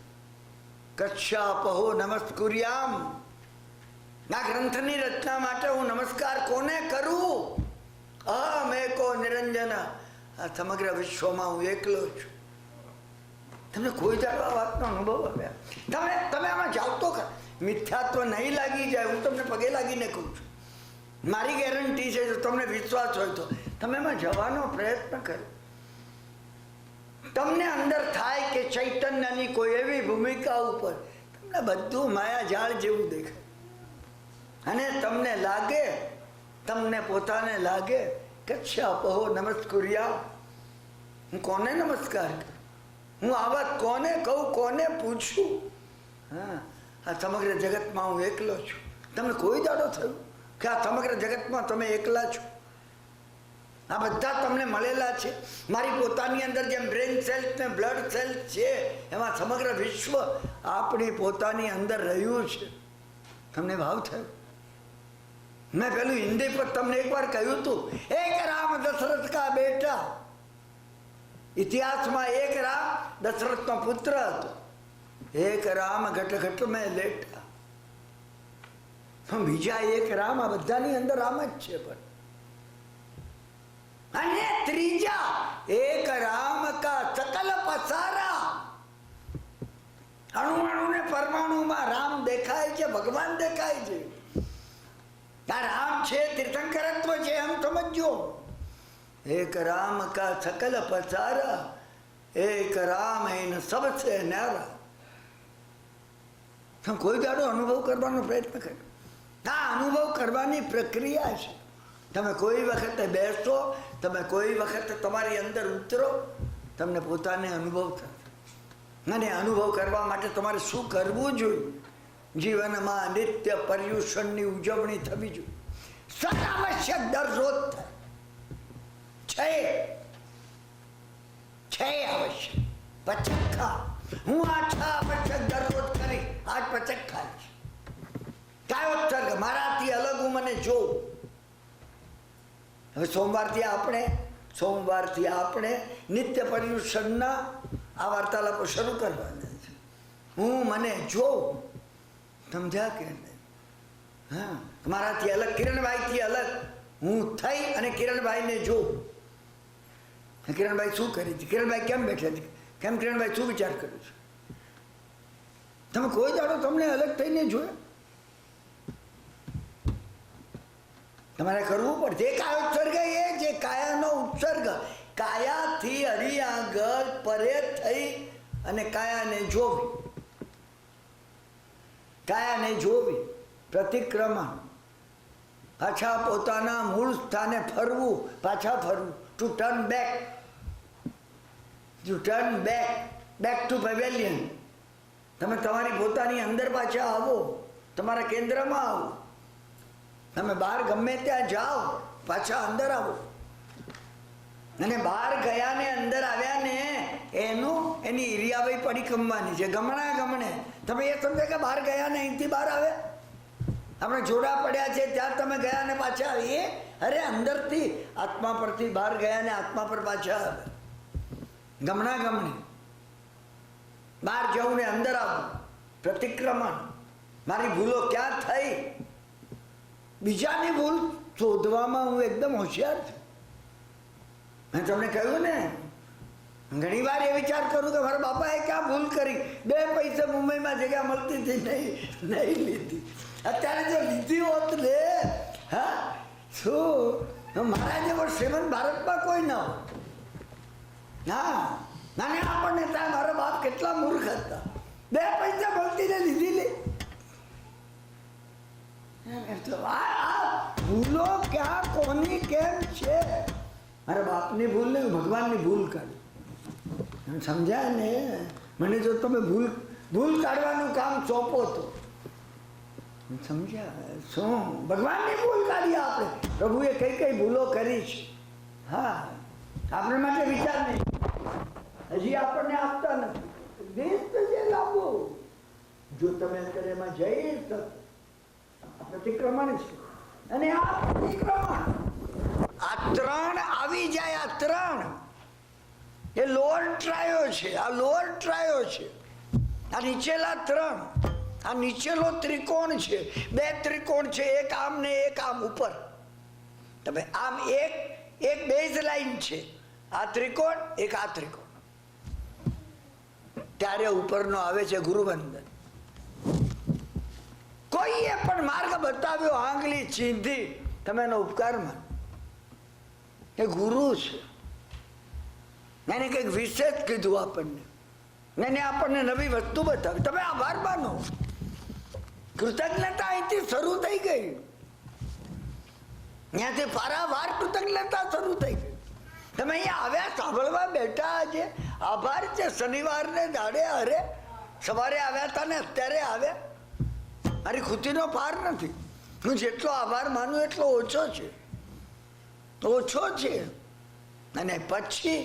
કચ્છાપહો નમસ્કુર્યામ. આ ગ્રંથની રચના માટે હું નમસ્કાર કોને કરું? અહમેકો નિરંજન. આ સમગ્ર વિશ્વમાં હું એકલો છું. તમને કોઈ જાણવા વાતનો અનુભવ આવ્યા? તમે આમાં જાઓ તો મિથ્યાત્વ નહીં લાગી જાય. હું તમને પગે લાગીને કહું છું, મારી ગેરંટી છે. જો તમને વિશ્વાસ હોય તો તમે એમાં જવાનો પ્રયત્ન કરો. તમને અંદર થાય કે ચૈતન્યની કોઈ એવી ભૂમિકા ઉપર તમને બધું માયાજાળ જેવું દેખાય. અને તમને પોતાને લાગે કચ્છાપહો નમસ્કુર્યા. હું કોને નમસ્કાર કરું? હું આ વાત કોને કહું? કોને પૂછું? હા, આ સમગ્ર જગતમાં હું એકલો છું. તમને કોઈ દાડો થયું કે આ સમગ્ર જગતમાં તમે એકલા છો? આ બધા તમને મળેલા છે. મારી પોતાની અંદર જેમ બ્રેન સેલ્સ ને બ્લડ સેલ્સ છે, એમાં સમગ્ર વિશ્વ આપણી પોતાની અંદર રહ્યું છે. તમને ભાવ થયો? મેં પેલું હિન્દી પર તમને એકવાર કહ્યું હતું, એક રામ દશરથ કા બેટા. ઇતિહાસમાં એક રામ દશરથનો પુત્ર હતો. એક રામ ઘટ ઘટ મેં લેટા. બીજા એક રામ, આ બધાની અંદર રામ જ છે. પણ અને ત્રીજા એક રામ કા સકલ પસારા. અણુ અણુને પરમાણુમાં રામ દેખાય છે, ભગવાન દેખાય છે. આ રામ છે, તીર્થંકરત્વ છે, એમ સમજો. એક રામ કા સકલ પસારા, એક રામ એન સબસે ન્યારા. કોઈ દાડો અનુભવ કરવાનો પ્રયત્ન કર્યો? આ અનુભવ કરવાની પ્રક્રિયા છે. તમે કોઈ વખતે બેસો, તમે કોઈ વખતે તમારી અંદર ઉતરો, તમને પોતાને અનુભવ થશે. અને અનુભવ કરવા માટે તમારે શું કરવું જોઈએ? જીવનમાં નિત્ય પર્યુષણની ઉજવણી થવી જોઈએ. સદાવશ્યક દરરોજ થાય છે આવશ્યક. પચક્ખા હું આ 6 આવશ્યક દરરોજ કરી આજ પચક્ખા છે. કયો ઉત્સર્ગ? મારાથી અલગ હું મને જોઉં. હવે સોમવારથી આપણે નિત્ય પર્યુષણના આ વાર્તાલાપો શરૂ કરવાના છે. હું મને જોઉં, સમજ્યા કે નહીં? હા, મારાથી અલગ, કિરણભાઈથી અલગ હું થઈ અને કિરણભાઈને જોઉં. કિરણભાઈ શું કરે છે, કિરણભાઈ કેમ બેઠા છે, કેમ કિરણભાઈ શું વિચાર કર્યો છે? તમે કોઈ દાડો તમને અલગ થઈને જોયા? તમારે કરવું પડશે. એ કાયા ઉત્સર્ગ, એ જે કાયાનો ઉત્સર્ગ, કાયાથી હરી આગળ પરે થઈ અને કાયાને જોવી, કાયાને જોવી, પ્રતિક્રમણ, પાછા પોતાના મૂળ સ્થાને ફરવું, પાછા ફરવું, two turn back, two turn back, back to pavilion. તમે તમારી પોતાની અંદર પાછા આવો, તમારા કેન્દ્રમાં આવો. તમે બહાર ગમે ત્યાં જાઓ, પાછા અંદર આવો. અને બહાર ગયા ને અંદર આવ્યા ને એની ઈરિયાવાઈ પરિક્રમવાની છે, ગમણા ગમણે. તમે એ સમજે કે બહાર ગયા ને અહીંથી બહાર આવે, આપણે જોડા પડ્યા છે ત્યાં તમે ગયા ને પાછા આવીએ. અરે અંદરથી આત્મા પરથી બહાર ગયા ને આત્મા પર પાછા આવે, ગમણા ગમણે. બહાર જવું ને અંદર આવું, પ્રતિક્રમણ. મારી ભૂલો ક્યાં થઈ, બીજાની ભૂલ શોધવામાં હું એકદમ હોશિયાર છું. મેં તમને કહ્યું ને, ઘણી વાર એ વિચાર કરું કે મારા બાપાએ ક્યાં ભૂલ કરી, 2 પૈસા મુંબઈમાં જગ્યા મળતી હતી, નહીં લીધી. અત્યારે જો લીધી હોત ને, હા, શું મારા જેવો શ્રીમંત ભારતમાં કોઈ ન હોય. હા, નાને આપણને ત્યાં મારા બાપ કેટલા મૂર્ખ હતા, 2 પૈસા મળતી ને લીધી લે. ભૂલો ક્યાં કોની કેમ છે, મારા બાપની ભૂલ નહીં, ભગવાનની ભૂલ કાઢી. સમજાય ને? મને જો તમે ભૂલ કાઢવાનું કામ સોંપો તો સમજ્યા? શું ભગવાનની ભૂલ કાઢીએ આપણે? પ્રભુએ કઈ કઈ ભૂલો કરી છે. હા, આપણે માટે વિચાર નહીં, હજી આપણને આપતા નથી. દેશ જે લાવો, જો તમે અત્યારે એમાં જઈ શકો. પ્રતિક્રમણ છે, અને આ પ્રતિક્રમણ, આ 3 આવી જાય. આ 3 એ લોઅર ટ્રાયો છે, આ લોઅર ટ્રાયો છે. આ નીચેલા 3, આ નીચેલો ત્રિકોણ છે. 2 ત્રિકોણ છે, એક આમ ને એક આમ ઉપર. તમે આમ એક બેઝ લાઈન છે, આ ત્રિકોણ, એક આ ત્રિકોણ. ત્યારે ઉપરનો આવે છે ગુરુવંદન. કોઈએ પણ માર્ગ બતાવ્યો, આંગળી ચીંધી, તમે એનો ઉપકાર માનો. એ ગુરુ છે. એને કંઈક વિશેષ કીધું આપણને, એને આપણને નવી વસ્તુ બતાવી, તમે આભાર માનો. કૃતજ્ઞતા અહીંથી શરૂ થઈ ગઈ, ત્યાંથી પારાવાર કૃતજ્ઞતા શરૂ થઈ ગઈ. તમે અહીંયા આવ્યા, સાંભળવા બેઠા, આજે આભાર છે. શનિવારને દાડે, અરે સવારે આવ્યા હતા ને અત્યારે આવ્યા, મારી ખુશીનો પાર નથી. હું જેટલો આભાર માનું એટલો ઓછો છે, ઓછો છે. અને પછી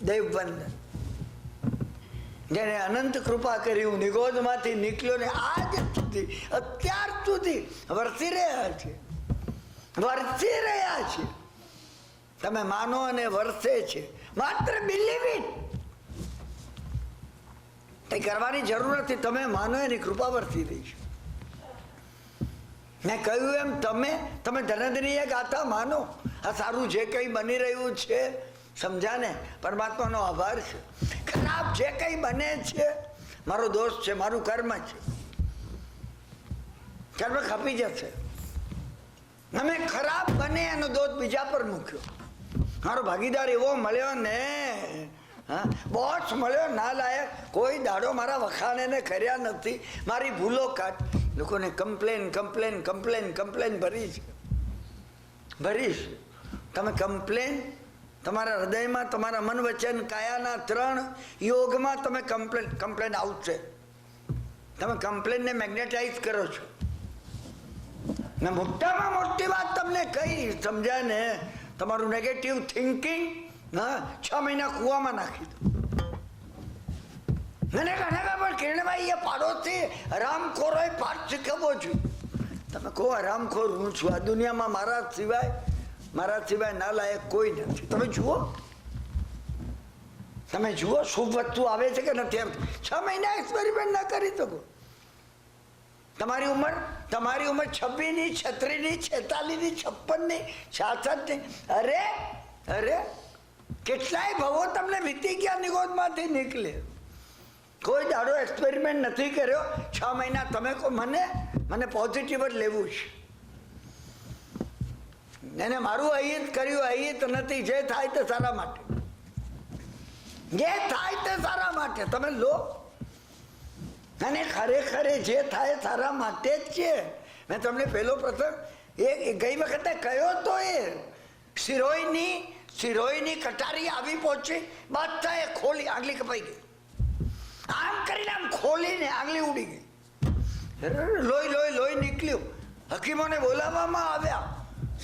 દેવવંદન, જેને અનંત કૃપા કરી, હું નિગોદમાંથી નીકળ્યો ને આજ સુધી, અત્યાર સુધી વરસી રહ્યા છે, વરસી રહ્યા છે. તમે માનો અને વરસે છે, માત્ર બિલીવ ઇટ. કઈ કરવાની જરૂર નથી, તમે માનો એની કૃપા વરસી રહી છે. મેં કહ્યું એમ તમે ધનંદરીએ ગાથા માનો. આ સારું જે કંઈ બની રહ્યું છે, સમજા ને, પરમાત્માનો આભાર છે. ખરાબ જે કંઈ બને છે, મારો દોષ છે, મારું કર્મ છે. કર્મ ખપી જશે. અમે ખરાબ બને એનો દોષ બીજા પર મૂક્યો. મારો ભાગીદાર એવો મળ્યો ને, હા, બોસ મળ્યો ના લાયક, કોઈ દાડો મારા વખાણે ને કર્યા નથી. મારી ભૂલો કાઢ. લોકોને કમ્પ્લેન કમ્પ્લેન કમ્પ્લેન કમ્પ્લેન ભરી છે. તમે કમ્પ્લેન તમારા હૃદયમાં, તમારા મન વચન કાયાના 3 યોગમાં તમે કમ્પ્લેન આવશે. તમે કમ્પ્લેનને મેગ્નેટાઇઝ કરો છો. ને મોટામાં મોટી વાત તમને કઈ સમજાય ને, તમારું નેગેટિવ થિંકિંગ 6 મહિના કુવામાં નાખી દો. મને ઘણા પણ કિરણભાઈ એ પાડોશી હરામખોરોએ પાઠ શીખવવો જોઈએ. તમે કહો હરામખોર હું છું, આ દુનિયામાં મારા સિવાય ના લાયક કોઈ નથી. તમે જુઓ, તમે જુઓ શુભ વસ્તુ આવે છે કે નથી આવતી. 6 મહિના એક્સપેરિમેન્ટ ના કરી શકો. તમારી ઉંમર 26 ની, 36 ની, 46 ની, 56 ની, 66 ની. અરે અરે કેટલાય ભવો તમને વીતી ગયા નિગોદમાંથી નીકળે. કોઈ દાડો એક્સપેરિમેન્ટ નથી કર્યો. 6 મહિના તમે કહો મને પોઝિટિવ જ લેવું છે. એને મારું અહિત કર્યું, અહિત નથી. જે થાય તે સારા માટે, જે થાય તે સારા માટે તમે લો. અને ખરેખર જે થાય સારા માટે જ છે. મેં તમને પહેલો પ્રસંગ એ ગઈ વખતે કહ્યો તો, એ શિરોઈની કટારી આવી પહોંચી, બધા એ ખોલી, આંગળી કપાઈ ગઈ. આમ કરીને આમ ખોલીને આંગળી ઉડી ગઈ. લોહી નીકળ્યું. હકીમોને બોલાવવામાં આવ્યા.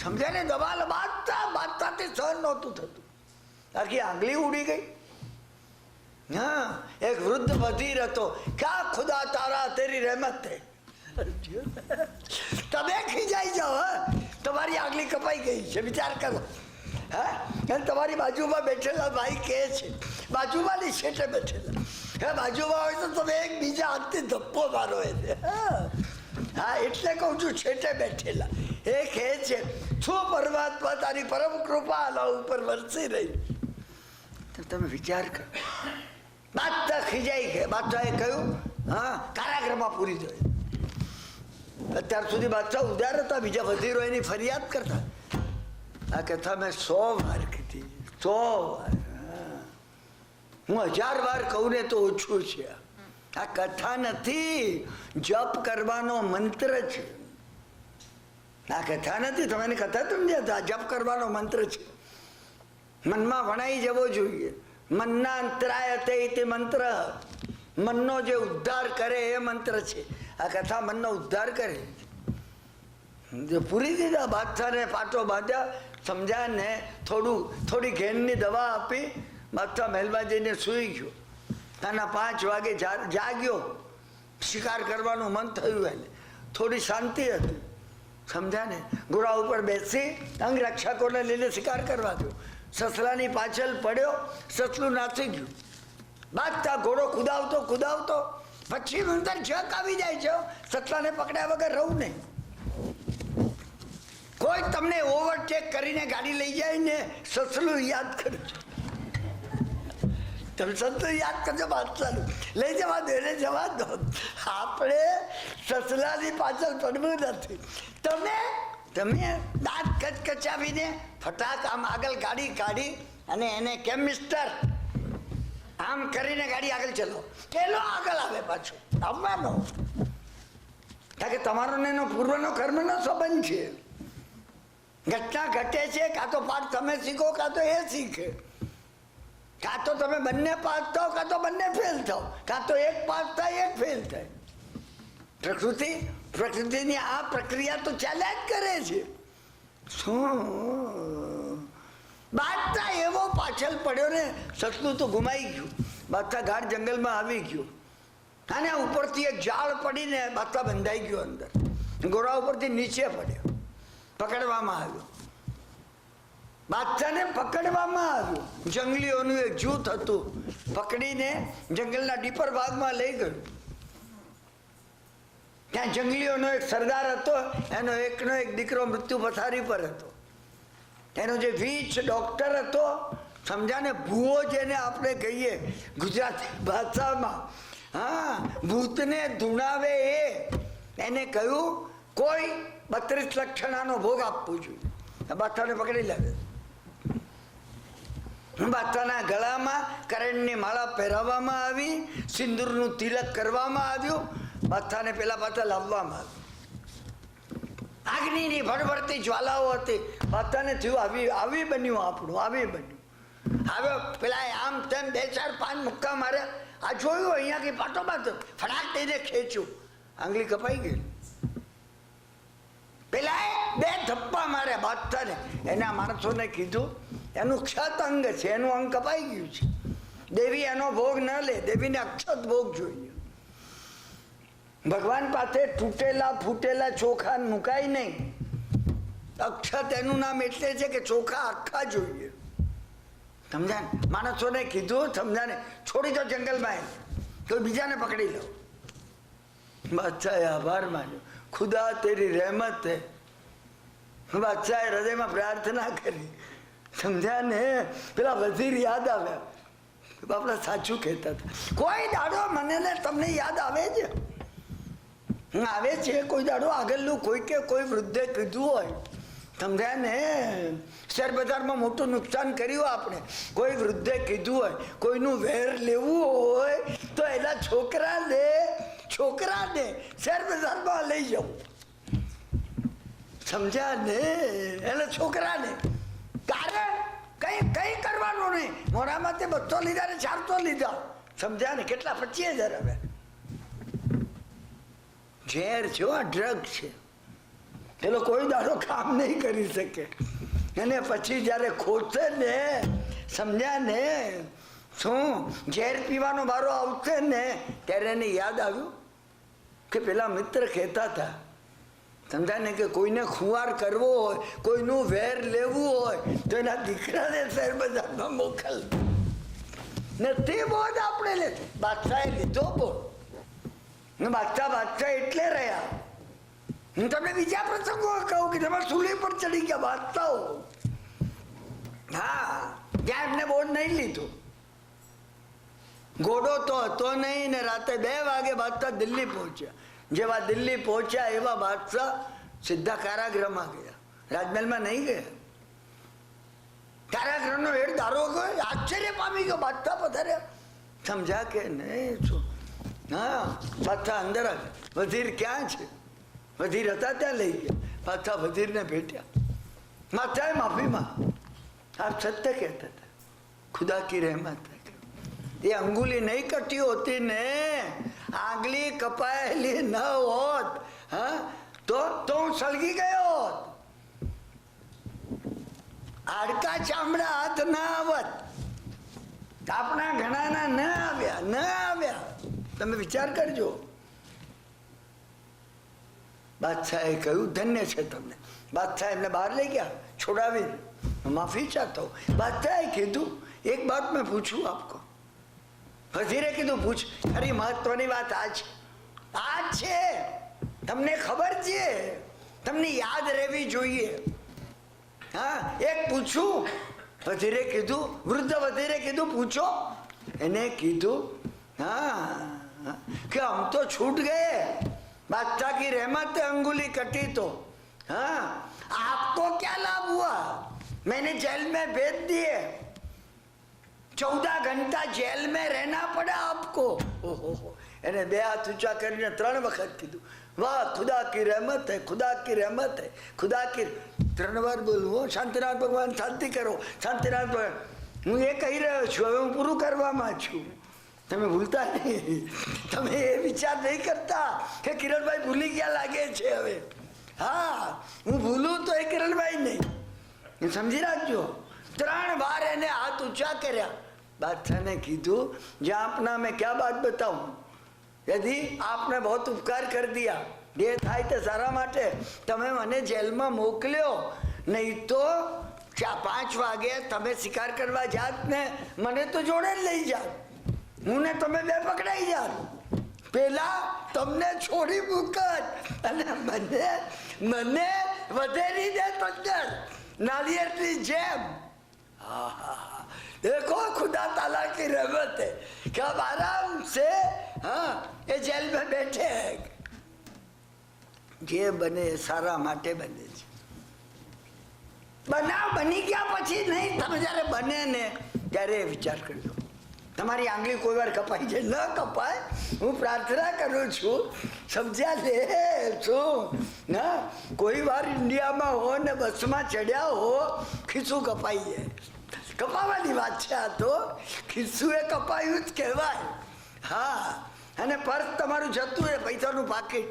સમજ્યા ને? દવા બાંધતાથી સહન નહોતું થતું. આખી આંગળી ઉડી ગઈ. હા, એક વૃદ્ધ વજીર હતો. ક્યાં ખુદા તારા તેરી રહેમત હે. તમે ખીજાઈ જાઓ. તમારી આંગળી કપાઈ ગઈ છે, વિચાર કરો. હા, તમારી બાજુમાં બેઠેલા ભાઈ કહે છે, બાજુમાં ની છેટે બેઠેલા, બાજુમાં હોય તો તમે એક બીજા હાથથી ધપ્પો મારો એને. હા, એટલે કહું છું, છેટે બેઠેલા એ કહે છે, શું પરમાત્મા તારી પરમ કૃપા આના ઉપર વરસી રહી. તો તમે વિચાર કરો. બાદશાહ ખીજાઈ ગયા. બાદશાહે કહ્યું, હા, કારાગૃહમાં પૂરી જોઈએ. અત્યાર સુધી બાદશાહ ઉદાર હતા, બીજા વજીરો એની ફરિયાદ કરતા. આ કથા મેં 100 વાર કીધી, 100 વાર. હું 1000 વાર કહું ને તો ઓછું છે. આ કથા નથી, જપ કરવાનો મંત્ર છે. આ કથા નથી, તમે એની કથા સમજ્યા? જપ કરવાનો મંત્ર છે. મનમાં વણાઈ જવો જોઈએ. મનના અંતરાય તે મંત્ર, મનનો જે ઉદ્ધાર કરે એ મંત્ર છે. આ કથા મનનો ઉદ્ધાર કરે. પૂરી દીધા. બાદશાહને પાટો બાંધ્યા, સમજ્યા ને થોડી ઘેનની દવા આપી. બાદશાહ મહેલમાં જઈને સૂઈ ગયો. આના 5 વાગે જાગ્યો. શિકાર કરવાનું મન થયું એને. થોડી શાંતિ હતી, સમજ્યા ને? ઘોડા ઉપર બેસી અંગરક્ષકોને લઈને શિકાર કરવા દો. સસલાની પાછળ પડ્યો, સસલું નાસી ગયું. બાદશાહ ઘોડો કુદાવતો પછી અંદર જક આવી જાય છે. સસલાને પકડ્યા વગર રહું નહીં. કોઈ તમને ઓવરટેક કરીને ગાડી લઈ જાય ને, સસલું યાદ કરજો. તમે સસલું યાદ કરજો. બાદશાહનું લઈ જવા દો, એને જવા દો. આપણે સસલાની પાછળ પડવું નથી. તમે દાંત કચકચાવીને ફટાક આમ આગળ ગાડી કાઢી અને એને કેમ મિસ્ટર આમ કરીને ગાડી આગળ ચલો. પેલો આગળ આવે પાછો આવવાનો. કારણ કે તમારો ને એનો પૂર્વનો કર્મનો સંબંધ છે. ઘટના ઘટે છે, કાં તો પાઠ તમે શીખો, કાં તો એ શીખે. કાં તો તમે બંને પાસ થાવ, કાં તો બંને ફેલ થાવ, કાં તો એક પાસ થાય, એક ફેલ થાય. પ્રકૃતિની આ પ્રક્રિયા તો ચાલ્યા જ કરે છે. શું બાદશાહ એવો પાછળ પડ્યો ને, સસલું તો ગુમાઈ ગયું. બાદશાહ ગાઢ જંગલમાં આવી ગયો. અને ઉપરથી એક ઝાડ પડીને બાદશાહ બંધાઈ ગયો અંદર. ઘોડા ઉપરથી નીચે પડ્યો, પકડવામાં આવ્યો. બાદશાહને પકડવામાં આવ્યો. જંગલીઓનું એક જૂથ હતું, પકડીને જંગલના ડીપર ભાગમાં લઈ ગયું. ત્યાં જંગલીઓનો એક સરદાર હતો, એનો એકનો એક દીકરો મૃત્યુ પથારી પર હતો. એનો જે વીચ ડોક્ટર હતો, સમજાને, ભૂવો જેને આપણે કહીએ ગુજરાતી ભાષામાં, હા, ભૂતને ધૂણાવે એને કહ્યું કોઈ 32 લક્ષણાનો ભોગ આપવો જોઈએ. બાદશાહને પકડી લાવે. બાદશાહના ગળામાં કરણની માળા પહેરાવવામાં આવી, સિંદૂરનું તિલક કરવામાં આવ્યું. બાદશાહને પેલા પાછા લાવવામાં આવ્યું. અગ્નિની ભડભડતી જ્વાલાઓ હતી. બાદશાહને થયું આવી બન્યું આપણું, આવી બન્યું. હવે પેલા આમ તેમ 2, 4, 5 મુક્કા માર્યા. આ જોયું, અહીંયાથી પાટો બાંધો, ફટાક દઈને ખેંચ્યું, આંગળી કપાઈ ગઈ. પેલા 2 ધપ્પા માર્યા બાદશાહને. એના માણસોને કીધું એનું ક્ષત અંગ છે, એનું અંગ કપાઈ ગયું છે. દેવી એનો ભોગ ન લે, દેવીને અક્ષત ભોગ જોઈએ. ભગવાન પાસે તૂટેલા ફૂટેલા ચોખા મુકાય નહીં. અક્ષત એનું નામ એટલે છે કે ચોખા આખા જોઈએ. સમજાય ને? માણસોને કીધું સમજા ને, છોડી દો જંગલમાં, કોઈ બીજાને પકડી લો. બાદશાહે આભાર માન્યો, ખુદા તેરી રહેમત હે. બાદશાહે હૃદયમાં પ્રાર્થના કરી, સમજ્યા ને? પેલા વઝીર યાદ આવ્યા, બાપડા સાચું કહેતા હતા. કોઈ દાડો મને ને તમને યાદ આવે છે? આવે છે કોઈ દાડો આગળનું કોઈ કે કોઈ વૃદ્ધે કીધું હોય, સમજ્યા ને? શેર બજારમાં મોટું નુકસાન કર્યું આપણે, કોઈ વૃદ્ધે કીધું હોય કોઈનું વેર લેવું હોય તો એના છોકરાને શેર બજારમાં લઈ જવું, સમજ્યા ને? એના છોકરાને. કારણ કઈ કરવાનું નહીં, મોરામાં તે 200 લીધા ને 400 લીધા, સમજ્યા ને? કેટલા? 25,000 હવે. ઝેર છે, ડ્રગ છે, પેલો કોઈ દાડો કામ નહીં કરી શકે. અને પછી જયારે ખોટશે ને, સમજ્યા ને? શું ઝેર પીવાનો વારો આવશે ને, ત્યારે એને યાદ આવ્યું કે પેલા મિત્ર કહેતા હતા, સમજાય ને, કે કોઈને ખુવાર કરવો હોય, કોઈનું વેર લેવું હોય તો એના દીકરાને શેર બજારમાં મોકલ. નથી બોધ આપણે લે. બાદશાહે લીધો બોધ. બાદશાહ એટલે રહ્યા. હું તમને બીજા પ્રસંગો કહું કે તમારે સૂલી પર ચડી ગયા બાદશાહો. હા, ત્યાં એમને બોધ નહીં લીધું. ઘોડો તો હતો નહીં ને. રાતે 2 વાગે બાદશાહ દિલ્હી પહોંચ્યા. જેવા દિલ્હી પહોંચ્યા એવા બાદશાહ સીધા કારાગૃહમાં ગયા, રાજમહેલમાં નહીં ગયા. કારાગૃહનો હેડ દારોગો આશ્ચર્ય પામી ગયો, બાદશાહ પધાર્યા. સમજા કે નહીં? શું? હા, બાદશાહ અંદર આવ્યા. વઝીર ક્યાં છે? વઝીર હતા ત્યાં લઈ ગયા. બાદશાહ વઝીરને ભેટ્યા. બાદશાહે માફીમાં, આપ સત્ય કહેતા હતા, ખુદા કી રહેમત. એ અંગુલી નહીં કટી હોતી ને, આંગળી કપાયેલી ન હોત, હા, તો હું સળગી ગયો હોત. હાડકા ચામડા હાથ ના આવત. આપણા ઘણાના ન આવ્યા. તમે વિચાર કરજો. બાદશાહે કહ્યું ધન્ય છે તમને. બાદશાહ એમને બહાર લઈ ગયા, છોડાવી, માફી ચાહતા હો. બાદશાહે કીધું એક બાત મેં પૂછું આપકો. વઝીરે કીધું પૂછ. ખરી મહત્વની વાત આ છે, તમને ખબર છે, તમને યાદ રહેવી જોઈએ. હા, એક પૂછું. વઝીરે કીધું, વૃદ્ધ વઝીરે કીધું પૂછો. એને કીધું हाँ कि हम तो छूट गए, बादशाह की रहमत है, अंगुली कटी तो। हाँ, आपको क्या लाभ हुआ? मैंने जेल में भेज दिए, 14 घंटा जेल में रहना पड़ा आपको। એને 2 હાથ ઊંચા કરીને 3 વખત કીધું, વાહ ખુદા કી રહેમત હૈ, ખુદા કી રહેમત હૈ, ખુદા કી. 3 વાર બોલવું. શાંતિનાથ ભગવાન શાંતિ કરો, શાંતિનાથ ભગવાન. હું એ કહી રહ્યો છું, હવે હું પૂરું કરવામાં છું. તમે ભૂલતા નહીં. તમે એ વિચાર નહીં કરતા કે કિરણભાઈ ભૂલી ગયા લાગે છે હવે. હા, હું ભૂલું તો એ કિરણભાઈ નહીં, સમજી રાખજો. 3 વાર એને હાથ ઊંચા કર્યા. बादशाह ने कीधु जो आपना मैं क्या बात बताऊं, यदि आपने बहुत उपकार कर दिया, જે થાય તે સારા માટે તમે મને જેલમાં મોકલ્યો, નહીં તો 4-5 વાગે તમે શિકાર કરવા જાત ને મને તો જોડે જ લઈ જાત, હું ને તમે 2 પકડાઈ જાત, પેલા તમને છોડી મૂકત અને મને વધેરી દે અંદર નાળિયેરની જેમ. देखो खुदा ताला की रहमत है कि अब आराम से हाँ ये जेल में बैठे हैं. જે બને સારા માટે બને છે. બનાવ બની ગયા પછી નહીં, તમે જયારે બને ને ત્યારે વિચાર કરજો. તમારી આંગળી કોઈ વાર કપાઈ છે, ન કપાય, હું પ્રાર્થના કરું છું, સમજ્યા લે છું ના. કોઈ વાર ઇન્ડિયામાં હો ને બસમાં ચડ્યા હો, ખીસું કપાઈ જાય, કપાવાની વાત છે આ તો, ખિસ્સું એ કપાયું જ કહેવાય. હા, અને પર્સ તમારું જતું એ પૈસાનું પાકીટ,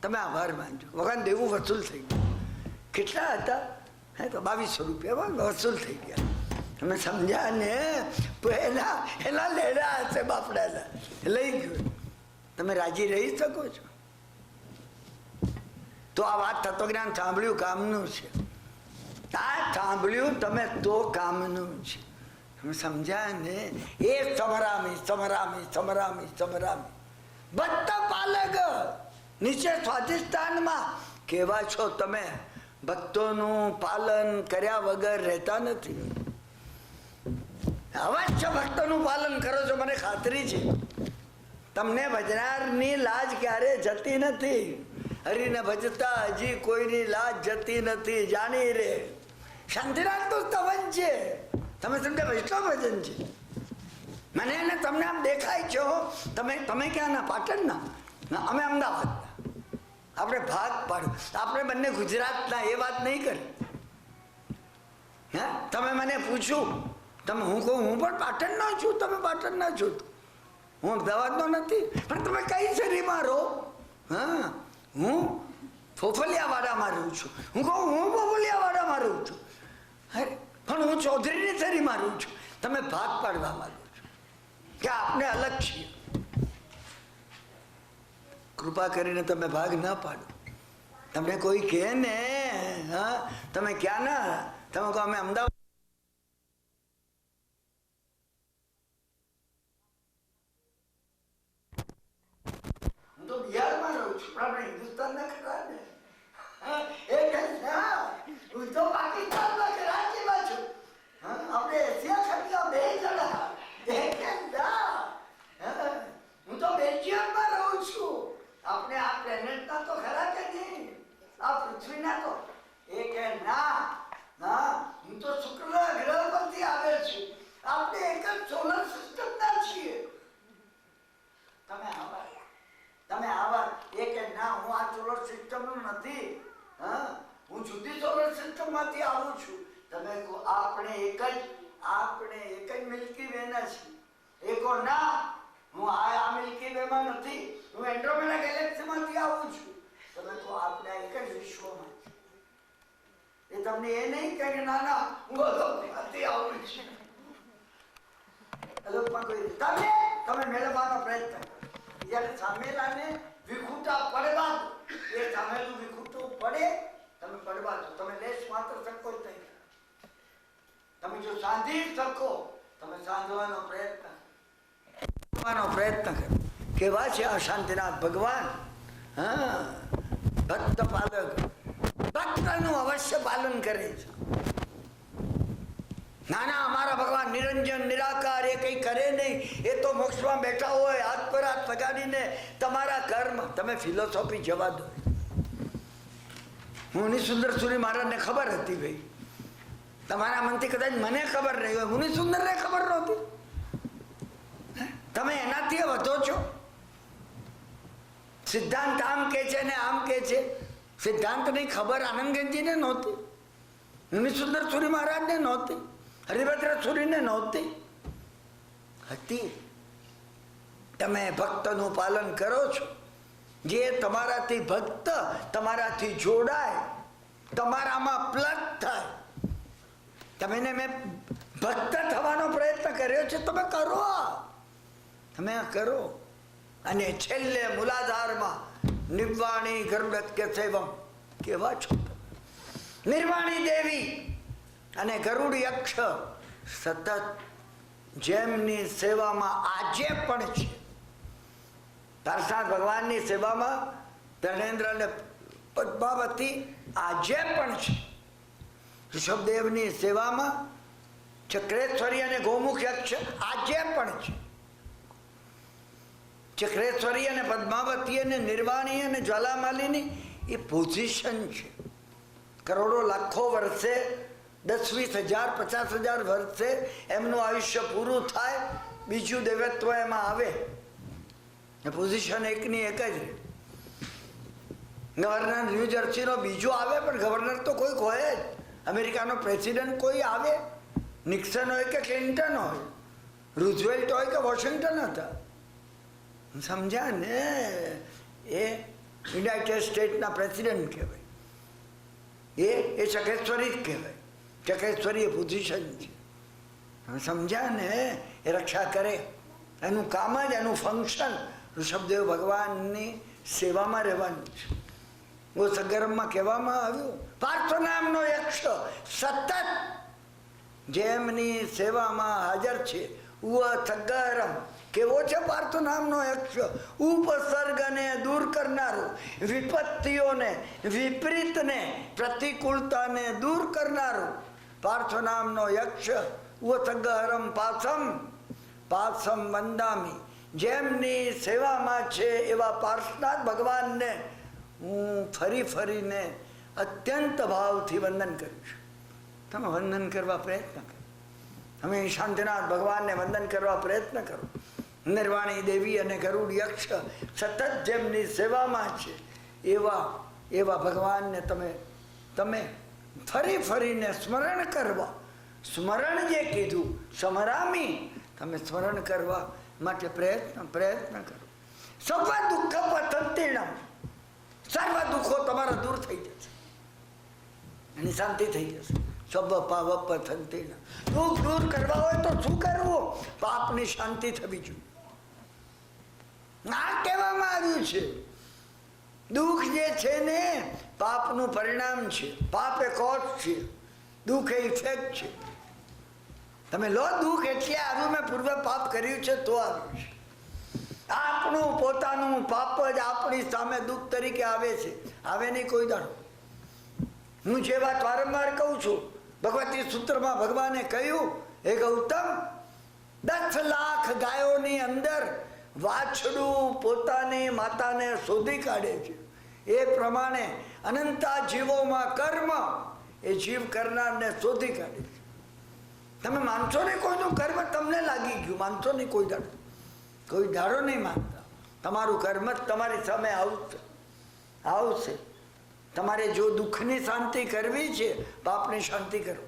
તમે આભાર માનજો, વગર દેવું વસૂલ થઈ ગયું. કેટલા હતા? હે તો 2200 રૂપિયા વસૂલ થઈ ગયા. તમે સમજ્યા ને? એના લેડા હશે બાપડાના, લઈ ગયું. તમે રાજી રહી શકો છો? તો આ વાત તત્વજ્ઞાન સાંભળ્યું કામનું છે. આ સાંભળ્યું તમે તો કામનું છે. તમે સમજ્યા ને? એ સમરામી સમરામી સમરામી સમરામી ભક્ત પાલક. નીચે સ્વાધિષ્ઠાનમાં કેવા છો તમે? ભક્તોનું પાલન કર્યા વગર રહેતા નથી. અવશ્ય ભક્તોનું પાલન કરો છો, મને ખાતરી છે. તમને ભજનારની લાજ ક્યારે જતી નથી. હરિને ભજતા હજી કોઈની લાજ જતી નથી. જાણી રે શાંતિનાથ તો સ્તવન છે. તમે સમજે વૈષ્ણવ ભજન છે. મને એને તમને આમ દેખાય છો. તમે ક્યાંના? પાટણના? અમે અમદાવાદના. આપણે ભાગ પાડો. આપણે બંને ગુજરાતના, એ વાત નહીં કરી. હા, તમે મને પૂછ્યું, તમે હું કહું હું પણ પાટણનો છું, તમે પાટણના છો. હું અમદાવાદનો નથી. પણ તમે કઈ શેરીમાં રહો? હા, હું ફોફલિયાવાડામાં રહું છું. હું કહું હું ફોફલિયાવાડામાં રહું છું. અરે પણ હું ચૌધરીની શેરીમાં રહું છું. તમે ભાગ પાડવા માંગો છો કે આપણે અલગ છીએ. કૃપા કરીને તમે ભાગ ના પાડો. તમને કોઈ કહે ને, હા તમે ક્યાં ના? તમે કહો અમે અમદાવાદ. હું તો બિહારમાં રહું છું, પણ આપણે હિન્દુસ્તાન ના ખરા ને. હું તો પાકિસ્તાનમાં કરાચીમાં છું. આપણે એશિયા ખંડના બે જણા. હું તો બેલ્જિયમમાં રહું છું. આપણે આ પ્લેનેટના તો ખરા કે નહીં? આ પૃથ્વીના તો એક ના. હા, હું તો શુક્ર ગ્રહ પરથી આવે છું. આપણે એક જ સોલર સિસ્ટમના છીએ. તમે આવા એક ના. હું આ સોલર સિસ્ટમનું નથી. હા, હું જુદી સોલર સિસ્ટમમાંથી આવું છું. તમે આપણે એક જ મિલ્કી વેના છીએ. એકો ના, હું આ મિલ્કી વેમાં નથી. હું એન્ડ્રોમેડા ગેલેક્સીમાંથી આવું છું. તમે તો આપણે એક જ વિશ્વમાં. એ તમને એ નહીં કહે કે ના ના હું અલોકમાંથી આવું છું. અલોકમાં કોઈ તમે મેળવવાનો પ્રયત્ન કરો. જ્યારે સામેલાને વિખૂટા પડવા દો. એ સામેલું વિખૂટું પડે, તમે પડવા દો. તમે લેશ માત્ર સંકોચ નહીં. તમે જો સાંધી શકો, તમે સાંધવાનો પ્રયત્ન કરો. કેવા છે આ શાંતિનાથ ભગવાન? હા, ભક્ત પાલક. ભક્તનું અવશ્ય પાલન કરે છે. ના ના, અમારા ભગવાન નિરંજન નિરાકાર, એ કઈ કરે નહીં. એ તો મોક્ષમાં બેઠા હોય, હાથ પર હાથ લગાડીને તમારા કર્મ. તમે ફિલોસોફી જવા દો. મુનિ સુંદર સુરી મહારાજને ખબર હતી ભાઈ. તમારા મનથી કદાચ મને ખબર નહીં હોય, મુનિ સુંદરને ખબર નહોતી. તમે એનાથી વધો છો. સિદ્ધાંત આમ કે છે ને આમ કે છે. સિદ્ધાંતની ખબર આનંદગંજીને નહોતી, મુનિ સુંદર સુરી મહારાજને નહોતી, હરિભદ્ર સુરીને નહોતી. હતી. તમે ભક્તનું પાલન કરો છો. જે તમારાથી ભક્ત તમારાથી જોડાય, તમારામાં પ્લગ થાય. તમે મેં ભક્ત થવાનો પ્રયત્ન કર્યો છે, તમે કરો. તમે આ કરો. અને છેલ્લે મૂલાધારમાં નિર્વાણી ગરુડક્ય સેવમ. કેવા છો? નિર્વાણી દેવી અને ગરુડ યક્ષ સતત જેમની સેવામાં આજે પણ છે. પાર્શનાથ ભગવાનની સેવામાં ધર્મેન્દ્ર અને પદ્માવતી આજે પણ છે. ઋષભદેવની સેવામાં ચક્રેશ્વરી અને ગૌમુખ યક્ષ આજે પણ છે. ચક્રેશ્વરી અને પદ્માવતી અને નિર્વાણી અને જ્વાલામાલીની એ પોઝિશન છે. કરોડો લાખો વર્ષે 10-20,000 50,000 વર્ષે એમનું આયુષ્ય પૂરું થાય, બીજું દેવત્વ એમાં આવે. પોઝિશન એકની એક જ રહે. ગવર્નર ન્યૂ જર્સીનો બીજો આવે, પણ ગવર્નર તો કોઈક હોય જ. અમેરિકાનો પ્રેસિડન્ટ કોઈ આવે, નિક્સન હોય કે ક્લિન્ટન હોય, રૂઝવેલ્ટ હોય કે વોશિંગ્ટન હતા. સમજ્યા ને? એ યુનાઇટેડ સ્ટેટના પ્રેસિડન્ટ કહેવાય. એ ચકેશ્વરી જ કહેવાય. ચકેશ્વરી એ પોઝિશન છે. સમજ્યા ને? એ રક્ષા કરે. એનું કામ જ, એનું ફંક્શન ઋષભદેવ ભગવાનની સેવામાં રહેવાનું છે. वो सगर्भમાં કહેવામાં આવ્યું, પાર્થ નામનો યક્ષ સતત જેમની સેવામાં હાજર છે થગરમ કેવો છે પાર્થ નામનો યક્ષ, ઉપસર્ગને દૂર કરનારો, વિપત્તિઓને, વિપરીતને, પ્રતિકૂળતાને દૂર કરનારો પાર્થ નામનો યક્ષ થગરમ પાસમ પાસમ વંદામી. જેમની સેવામાં છે એવા પાર્શનાથ ભગવાનને હું ફરી ફરીને અત્યંત ભાવથી વંદન કરું છું. તમે વંદન કરવા પ્રયત્ન કરો. તમે શાંતિનાથ ભગવાનને વંદન કરવા પ્રયત્ન કરો. નિર્વાણી દેવી અને ગરુડ યક્ષ સતત જેમની સેવામાં છે એવા ભગવાનને તમે ફરી ફરીને સ્મરણ કરવા. સ્મરણ જે કીધું સ્મરામી, તમે સ્મરણ કરવા માટે પ્રયત્ન કરો. સર્વ દુઃખ પતંતિણમ, સર્વ દુઃખો તમારા દૂર થઈ જશે અને શાંતિ થઈ જશે. સબ પાવ પતંતિણમ, દુઃખ દૂર કરવા હોય તો શું કરવું? પાપની શાંતિ થવી જોઈએ. આ કહેવામાં આવ્યું છે. દુઃખ જે છે ને પાપનું પરિણામ છે. પાપ એ કોઝ છે, દુઃખ એ ઇફેક્ટ છે. તમે લો દુઃખ એટલે આવ્યું, મેં પૂર્વે પાપ કર્યું છે તો આવ્યું છે. આપણું પોતાનું પાપ જ આપણી સામે દુઃખ તરીકે આવે છે. આવે નહીં કોઈ દાડો. હું જે વાત વારંવાર કહું છું, ભગવતી સૂત્રમાં ભગવાને કહ્યું, હે ગૌતમ, 10 લાખ ગાયોની અંદર વાછડું પોતાની માતાને શોધી કાઢે છે. એ પ્રમાણે અનંતા જીવોમાં કર્મ એ જીવ કરનારને શોધી કાઢે છે. તમે માનશો નહીં કોઈનું કર્મ તમને લાગી ગયું, માનશો નહીં કોઈ દાડો. કોઈ દાડો નહીં માનતા. તમારું કર્મ જ તમારી સામે આવશે. તમારે જો દુઃખની શાંતિ કરવી છે, પાપની શાંતિ કરો.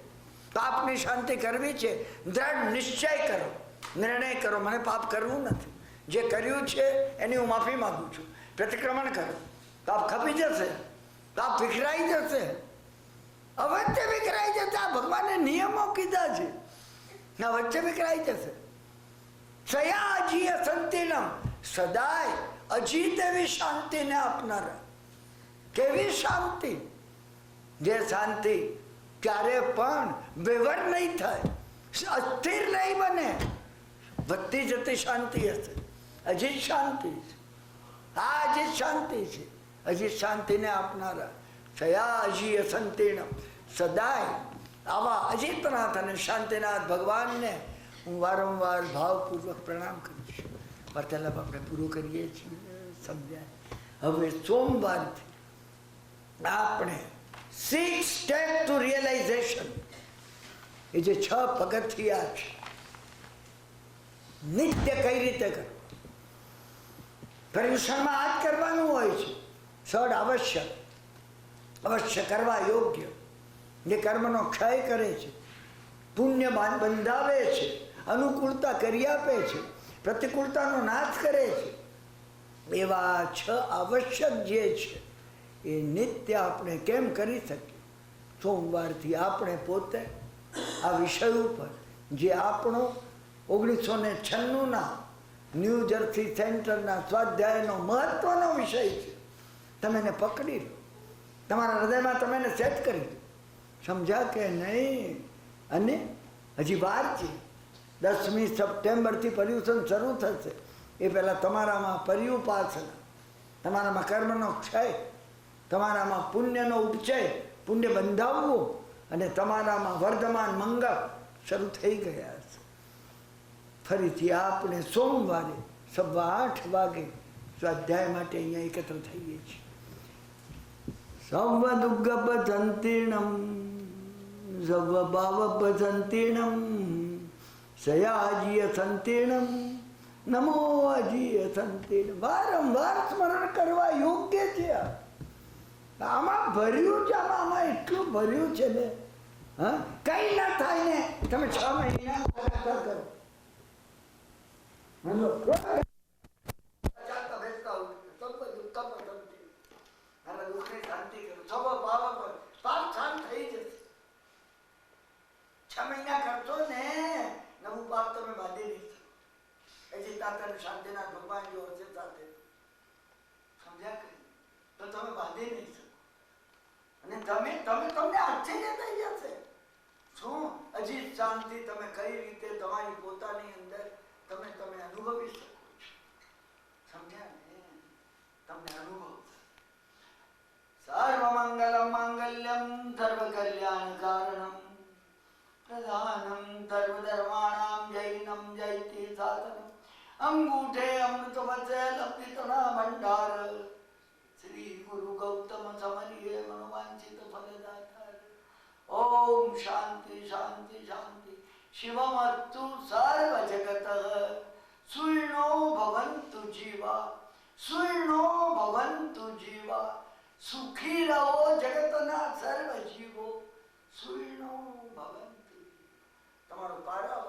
પાપની શાંતિ કરવી છે, દ્રઢ નિશ્ચય કરો, નિર્ણય કરો, મને પાપ કરવું નથી. જે કર્યું છે એની હું માફી માંગુ છું. પ્રતિક્રમણ કરો. પાપ ખપી જશે, પાપ વિખરાઈ જશે, અવશ્ય વિખરાઈ જશે. આ ભગવાને નિયમો કીધા છે, ના વચ્ચે વિખરાઈ જશે. સયા અજીય સંતિનમ, સદાય અજીત એવી શાંતિને આપનારા. કેવી શાંતિ? જે શાંતિ ક્યારે પણ વિવર નહીં થાય, અસ્થિર નહીં બને, વધતી જતી શાંતિ હશે. અજીત શાંતિ છે. આ અજીત શાંતિ છે. અજીત શાંતિને આપનારા સયા અજીય સંતિર્ણ, સદાય આવા અજીતનાથ અને શાંતિનાથ ભગવાનને હું વારંવાર ભાવપૂર્વક પ્રણામ કરું છું. વાર્તાલાપ આપણે પૂરો કરીએ છીએ, સમજાય. હવે સોમવારથી આપણે 6 સ્ટેપ ટુ રિયલાઇઝેશન, એ જે 6 પગથિયા છે, નિત્ય કઈ રીતે કરવું. પર્યુષણમાં આ જ કરવાનું હોય છે. સડ અવશ્ય કરવા યોગ્ય, જે કર્મનો ક્ષય કરે છે, પુણ્ય બંધાવે છે, અનુકૂળતા કરી આપે છે, પ્રતિકૂળતાનો નાશ કરે છે, એવા 6 આવશ્યક જે છે એ નિત્ય આપણે કેમ કરી શકીએ? સોમવારથી આપણે પોતે આ વિષય ઉપર, જે આપણો 1996ના ન્યૂ જર્સી સેન્ટરના સ્વાધ્યાયનો મહત્વનો વિષય છે, તમે એને પકડી લો. તમારા હૃદયમાં તમે એને સેટ કરી દો. સમજ્યા કે નહીં? અને હજી વાર છે. 10મી સપ્ટેમ્બરથી પર્યુષણ શરૂ થશે. એ પહેલાં તમારામાં પર્યુપાસના, તમારામાં કર્મનો ક્ષય, તમારામાં પુણ્યનો ઉપચય, પુણ્ય બંધાવવું, અને તમારામાં વર્ધમાન મંગળ શરૂ થઈ ગયા છે. ફરીથી આપણે સોમવારે 8:15 વાગે સ્વાધ્યાય માટે અહીંયા એકત્ર થઈએ છીએ. સર્વ દુર્ગભ સંતીર્ણમ, સર્વ ભાવ સંતીર્ણમ, સયાજીય સંતીર્ણમ, નમો અજીય સંતીર્ણ. વારંવાર સ્મરણ કરવા યોગ્ય છે. આમાં ભર્યું છે, આમાં એટલું ભર્યું છે ને. હા, કઈ ના થાય ને તમે 6 મહિના કરો. શાંતિનાથ ભગવાન જો હશે સાથે, સમજ્યા કે? તો તમે બાંધી નહીં શકો. અને તમને આશ્ચર્ય થઈ જશે. શું હજી શાંતિ તમે કઈ રીતે તમારી પોતાની અંદર તમે અનુભવી શકો છો? સમજ્યા ને? તમને અનુભવ સર્વ મંગલમ માંગલ્યમ સર્વ કલ્યાણ કારણમ પ્રધાનમ સર્વ ધર્માણામ જૈનમ જયતિ સાધનમ અંગૂઠે અમૃત વચે લપિતના ભંડાર શ્રી ગુરુ ગૌતમ સમરીએ મનોવાંછિત ફલદાતા. ઓમ શાંતિ શાંતિ શાંતિ. શિવમસ્તુ સર્વ જગત સુઈણો ભવન્તુ જીવા સુઈણો ભવન્તુ જીવા. સુખી રહો જગતના સર્વ જીવો સુઈણો ભવન્તુ. તમારો પારા